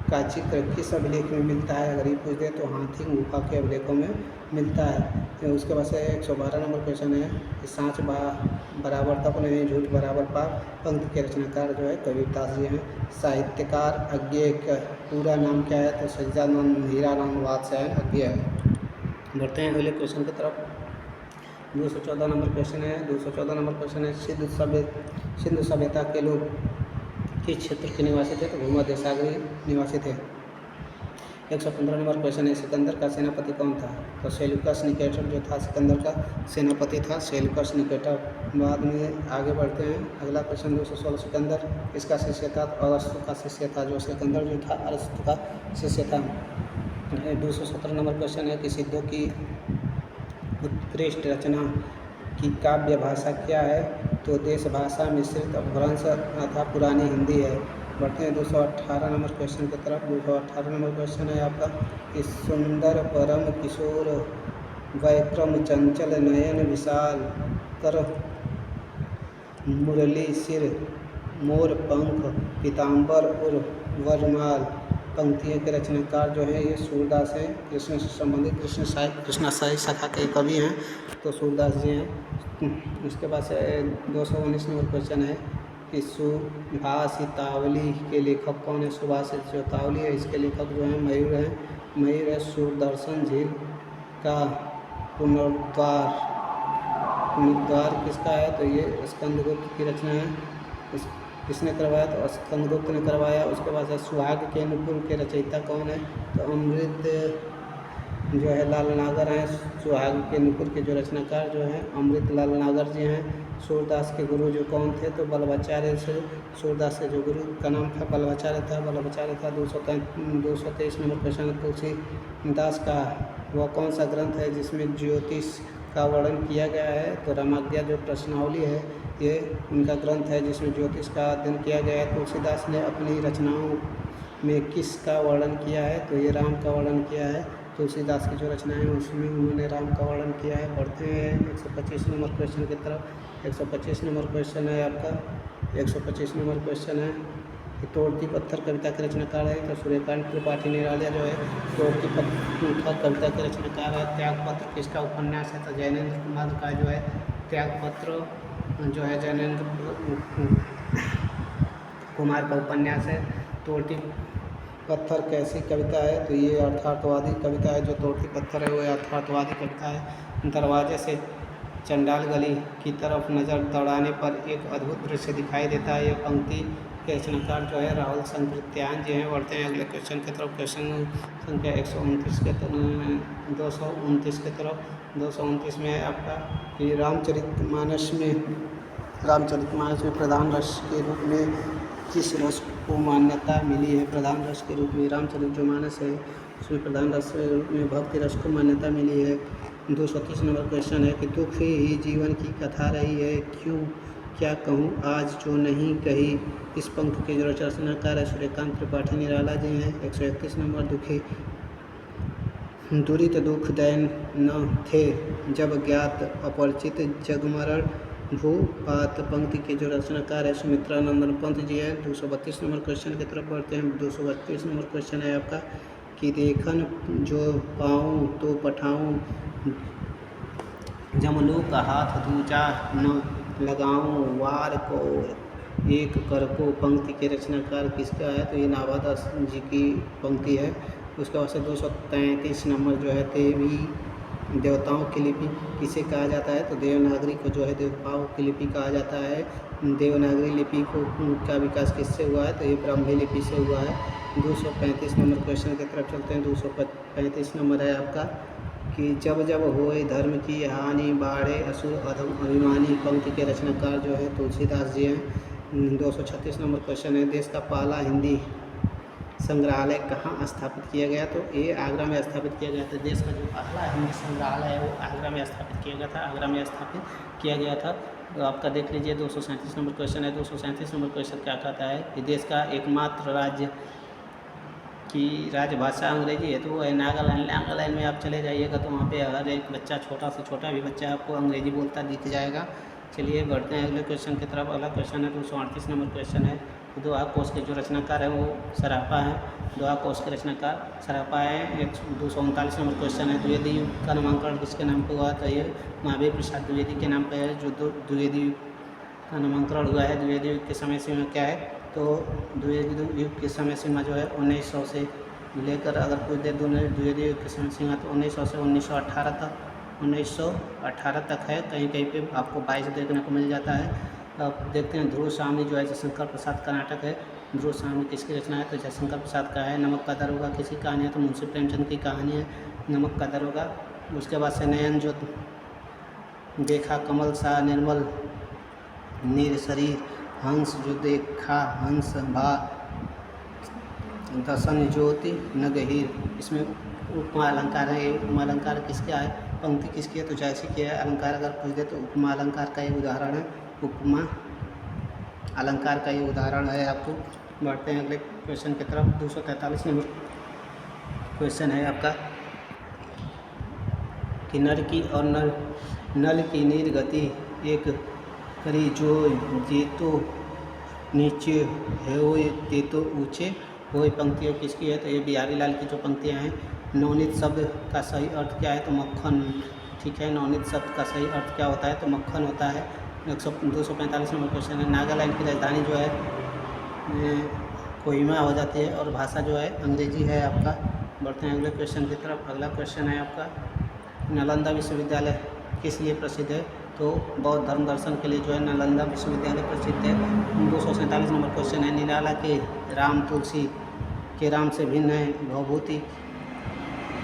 S1: का जिक्र किस अभिलेख में मिलता है? अगर ये पूछ दे तो हाथी गुफा के अभिलेखों में मिलता है। तो उसके बाद से 112 नंबर क्वेश्चन है कि सांच बराबर तप नहीं, झूठ बराबर पाप पंक्ति के रचनाकार जो है कबीरदास जी हैं। साहित्यकार अज्ञेय का पूरा नाम क्या है? तो सच्चिदानंद हीरानंद वात्स्यायन अज्ञेय है। बढ़ते हैं अगले क्वेश्चन की तरफ। 214 नंबर क्वेश्चन है। 214 नंबर क्वेश्चन है सिंधु सभ्यता के लोग किस क्षेत्र के निवासी थे? तो भूमध्यसागरीय निवासी थे। 115 नंबर क्वेश्चन है सिकंदर का सेनापति कौन था? तो सेल्यूकस निकेटर जो था सिकंदर का सेनापति था, सेल्यूकस निकेटर। बाद में आगे बढ़ते हैं। अगला क्वेश्चन 216 सिकंदर किसका शिष्य था? अरस्तु का शिष्य था। जो सिकंदर जो था अरस्तु का शिष्य था। 217 नंबर क्वेश्चन है कि सिद्धों की उत्कृष्ट रचना की काव्य भाषा क्या है? तो देश भाषा मिश्रित अपभ्रंश तथा पुरानी हिंदी है। बढ़ते हैं 218 नंबर क्वेश्चन की तरफ। 218 नंबर क्वेश्चन है आपका कि सुंदर परम किशोर वैक्रम चंचल नयन विशाल कर मुरली सिर मोर पंख पीताम्बर उर वरमाल पंक्तियों के रचनाकार जो है ये सूरदास हैं। कृष्ण से संबंधित कृष्णाशाही शाखा के कवि हैं, तो सूरदास जी हैं। उसके बाद से 219 नंबर क्वेश्चन है कि सुभाषितावली के लेखक कौन है? सुभाषितावली है, इसके लेखक जो हैं मयूर हैं। मयूर है। सूरदर्शन झील का पुनरुद्धार किसका है? तो ये स्कंदगुप्त की रचना है। किसने करवाया? तो स्कंदगुप्त ने करवाया। उसके बाद सुहाग के नुपुर के रचयिता कौन है? तो अमृत जो है लाल नागर हैं। सुहाग के नुपुर के जो रचनाकार जो हैं अमृत लाल नागर जी हैं। सूरदास के गुरु जो कौन थे? तो बल्लभाचार्य से। सूरदास के जो गुरु का नाम था बल्लभाचार्य था। 223 नंबर क्वेश्चन तुलसीदास का वह कौन सा ग्रंथ है जिसमें ज्योतिष का वर्णन किया गया है? तो रामाज्ञा जो प्रश्नावली है ये उनका ग्रंथ है जिसमें ज्योतिष का अध्ययन किया गया है। तुलसीदास ने अपनी रचनाओं में किसका वर्णन किया है? तो ये राम का वर्णन किया है। तुलसीदास की जो रचनाएं हैं उसमें उन्होंने राम का वर्णन किया है। बढ़ते हैं 125 नंबर क्वेश्चन की तरफ। 125 नंबर क्वेश्चन है आपका 125 नंबर क्वेश्चन है कि तोड़ती पत्थर कविता के रचनाकार है? तो सूर्यकांत त्रिपाठी निरालिया जो है तोड़ती पत्थर कविता के रचनाकार है। त्यागपत्र किसका उपन्यास है? तो जैनेन्द्र कुमार का जो है त्यागपत्र जो है जैनेन्द्र कुमार का उपन्यास है। तोड़ती पत्थर कैसी कविता है? तो ये यथार्थवादी कविता है। जो तोड़ती पत्थर है वो यथार्थवादी कविता है। दरवाजे से चंडाल गली की तरफ नज़र दौड़ाने पर एक अद्भुत दृश्य दिखाई देता है। यह पंक्ति के रचनाकार जो है राहुल संकृत्यायन जी हैं। बढ़ते हैं अगले क्वेश्चन की तरफ। क्वेश्चन संख्या 129 के 229 की तरफ। 229 में है आपका कि रामचरितमानस में प्रधान रस के रूप में किस रस को मान्यता मिली है? प्रधान रस के रूप में रामचरितमानस है, उसमें प्रधान रस के रूप में भक्ति रस को मान्यता मिली है। 230 नंबर क्वेश्चन है कि दुख ही जीवन की कथा रही है, क्यों क्या कहूँ आज जो नहीं कही? इस पंक्ति के जो रचनाकार है सूर्यकांत त्रिपाठी निराला जी हैं। 131 नंबर दुखी दुरित दुख दैन न थे जब ज्ञात अपरिचित जगमरण भूपात पंक्ति के जो रचनाकार है सुमित्रानंदन पंत जी हैं। 232 नंबर क्वेश्चन की तरफ बढ़ते हैं। 232 नंबर क्वेश्चन है आपका कि देखन जो पाऊँ तो पठाऊँ जमलों का हाथ दूजा न लगाऊँ वार को एक कर को पंक्ति के रचनाकार किसका है? तो ये नाभादास जी की पंक्ति है। उसके बाद से 233 नंबर जो है देवी देवताओं की लिपि किसे कहा जाता है? तो देवनागरी को जो है देवताओं की लिपि कहा जाता है। देवनागरी लिपि का विकास किससे हुआ है? तो ये ब्राह्मी लिपि से हुआ है। 235 नंबर क्वेश्चन की तरफ चलते हैं। 235 नंबर है आपका कि जब जब होए धर्म की हानि बाढ़े असुर अधम अभिमानी पंक्ति के रचनाकार जो है तुलसीदास जी हैं। 236 नंबर क्वेश्चन है, देश का पहला हिंदी संग्रहालय कहाँ स्थापित किया गया? तो ये आगरा में स्थापित किया गया था। देश का जो पहला हिंदी संग्रहालय है वो आगरा में स्थापित किया गया था, आगरा में स्थापित किया गया था। तो आपका देख लीजिए 237 नंबर क्वेश्चन है। 237 नंबर क्वेश्चन क्या कहता है कि देश का एकमात्र राज्य की राजभाषा अंग्रेजी है, तो वो है नागालैंड। नागालैंड में आप चले जाइएगा तो वहाँ पे हर एक बच्चा, छोटा से छोटा भी बच्चा आपको अंग्रेजी बोलता दिख जाएगा। चलिए बढ़ते हैं अगले क्वेश्चन की तरफ। अगला क्वेश्चन है 238 नंबर क्वेश्चन है। दोहा कोश के जो रचनाकार है वो सराफा है। दोहा कोश के रचनाकार सराफा है। 239 नंबर क्वेश्चन है, द्विवेदी युग का नामांकन किसके नाम पर हुआ? तो ये महावीर प्रसाद द्विवेदी के नाम पर है जो द्विवेदी युग का नामांकन हुआ है। द्विवेदी युग की समय सीमा क्या है? तो द्विवेदी युग की समय सीमा जो है 1900 से लेकर, अगर कुछ दे दो द्विवेदी युग की समय सीमा तो 1900 से 1918 तक, 1918 तक है। कहीं कहीं पे आपको 22 देखने को मिल जाता है। अब देखते हैं ध्रुव स्वामी जो है जयशंकर प्रसाद का नाटक है। ध्रुव स्वामी किसकी रचना है? तो जयशंकर प्रसाद का है। नमक का दरोगा किसकी कहानी है? तो मुंशी प्रेमचंद की कहानी है नमक का दरोगा। उसके बाद से नयन जो देखा कमल सा निर्मल नीर शरीर, हंस जो देखा हंस भा दसन ज्योति न गहीर। इसमें उपमा अलंकार है। ये उपमा अलंकार किसका है? पंक्ति किसकी है? तो जैसे कि है। अलंकार अगर पूछ दे तो उपमा अलंकार का ये उदाहरण है। उपमा अलंकार का ये उदाहरण है आपको। बढ़ते हैं अगले क्वेश्चन की तरफ। 243 नंबर क्वेश्चन है आपका कि नर की और नल की नीर गति एक करी जो जे तो नीचे होए ते तो ऊँचे होए। पंक्तियों किसकी है? तो ये बिहारी लाल की जो पंक्तियाँ हैं। नवनीत शब्द का सही अर्थ क्या है? तो मक्खन। ठीक है, नवनीत शब्द का सही अर्थ क्या होता है? तो मक्खन होता है। 245 नंबर क्वेश्चन है, नागालैंड की राजधानी जो है कोहिमा हो जाती है और भाषा जो है अंग्रेजी है आपका। बढ़ते हैं अगले क्वेश्चन की तरफ। अगला क्वेश्चन है आपका नालंदा विश्वविद्यालय किस लिए प्रसिद्ध है? तो बौद्ध धर्म दर्शन के लिए जो है नालंदा विश्वविद्यालय प्रसिद्ध है। 247 नंबर क्वेश्चन है, निराला के राम तुलसी के राम से भिन्न है, भवभूति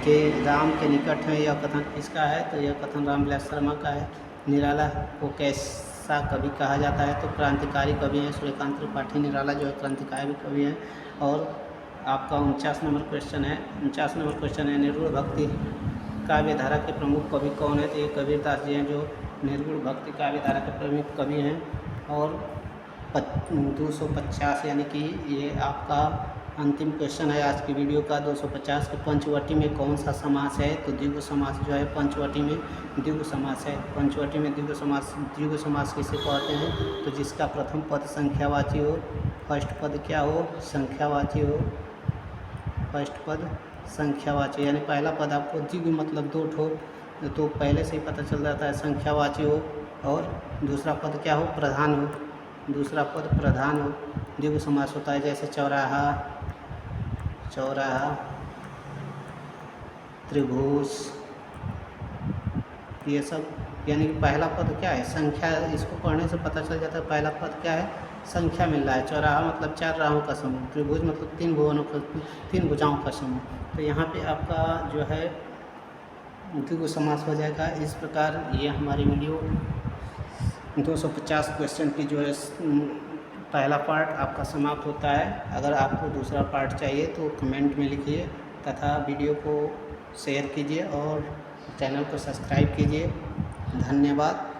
S1: के राम के निकट है। यह कथन किसका है? तो यह कथन रामविलास शर्मा का है। निराला को कैसा कवि कहा जाता है? तो क्रांतिकारी कवि हैं सूर्यकांत त्रिपाठी। निराला जो है क्रांतिकारी कवि हैं। और आपका 49 नंबर क्वेश्चन है। 49 नंबर क्वेश्चन है, निर्गुण भक्ति काव्य धारा के प्रमुख कवि कौन है? तो ये कबीरदास जी हैं जो निर्गुण भक्ति काव्य धारा के प्रमुख कवि हैं। और 250 यानी कि ये आपका अंतिम क्वेश्चन है आज की वीडियो का। 250 के पंचवटी में कौन सा समास है? तो द्विगु समास जो है पंचवटी में द्विगु समास है। पंचवटी में द्विगु समास किसे कहते हैं? तो जिसका प्रथम पद संख्यावाची हो, फर्स्ट पद क्या हो? संख्यावाची हो। फर्स्ट पद संख्यावाची यानी पहला पद आपको द्विगु मतलब दो ठो, तो पहले से ही पता चल जाता है संख्यावाची हो। और दूसरा पद क्या हो? प्रधान हो। दूसरा पद प्रधान हो। द्विगु समास होता है जैसे चौराहा, चौराहा, त्रिभुज, ये सब। यानी कि पहला पद क्या है? संख्या। इसको पढ़ने से पता चल जाता है पहला पद क्या है? संख्या मिल रहा है। चौराहा मतलब 4 राहों का समूह। त्रिभुज मतलब 3 भुजाओं का समूह। तो यहाँ पे आपका जो है द्विगु समास हो जाएगा। इस प्रकार ये हमारी वीडियो 250 क्वेश्चन की जो है पहला पार्ट आपका समाप्त होता है। अगर आपको दूसरा पार्ट चाहिए तो कमेंट में लिखिए तथा वीडियो को शेयर कीजिए और चैनल को सब्सक्राइब कीजिए। धन्यवाद।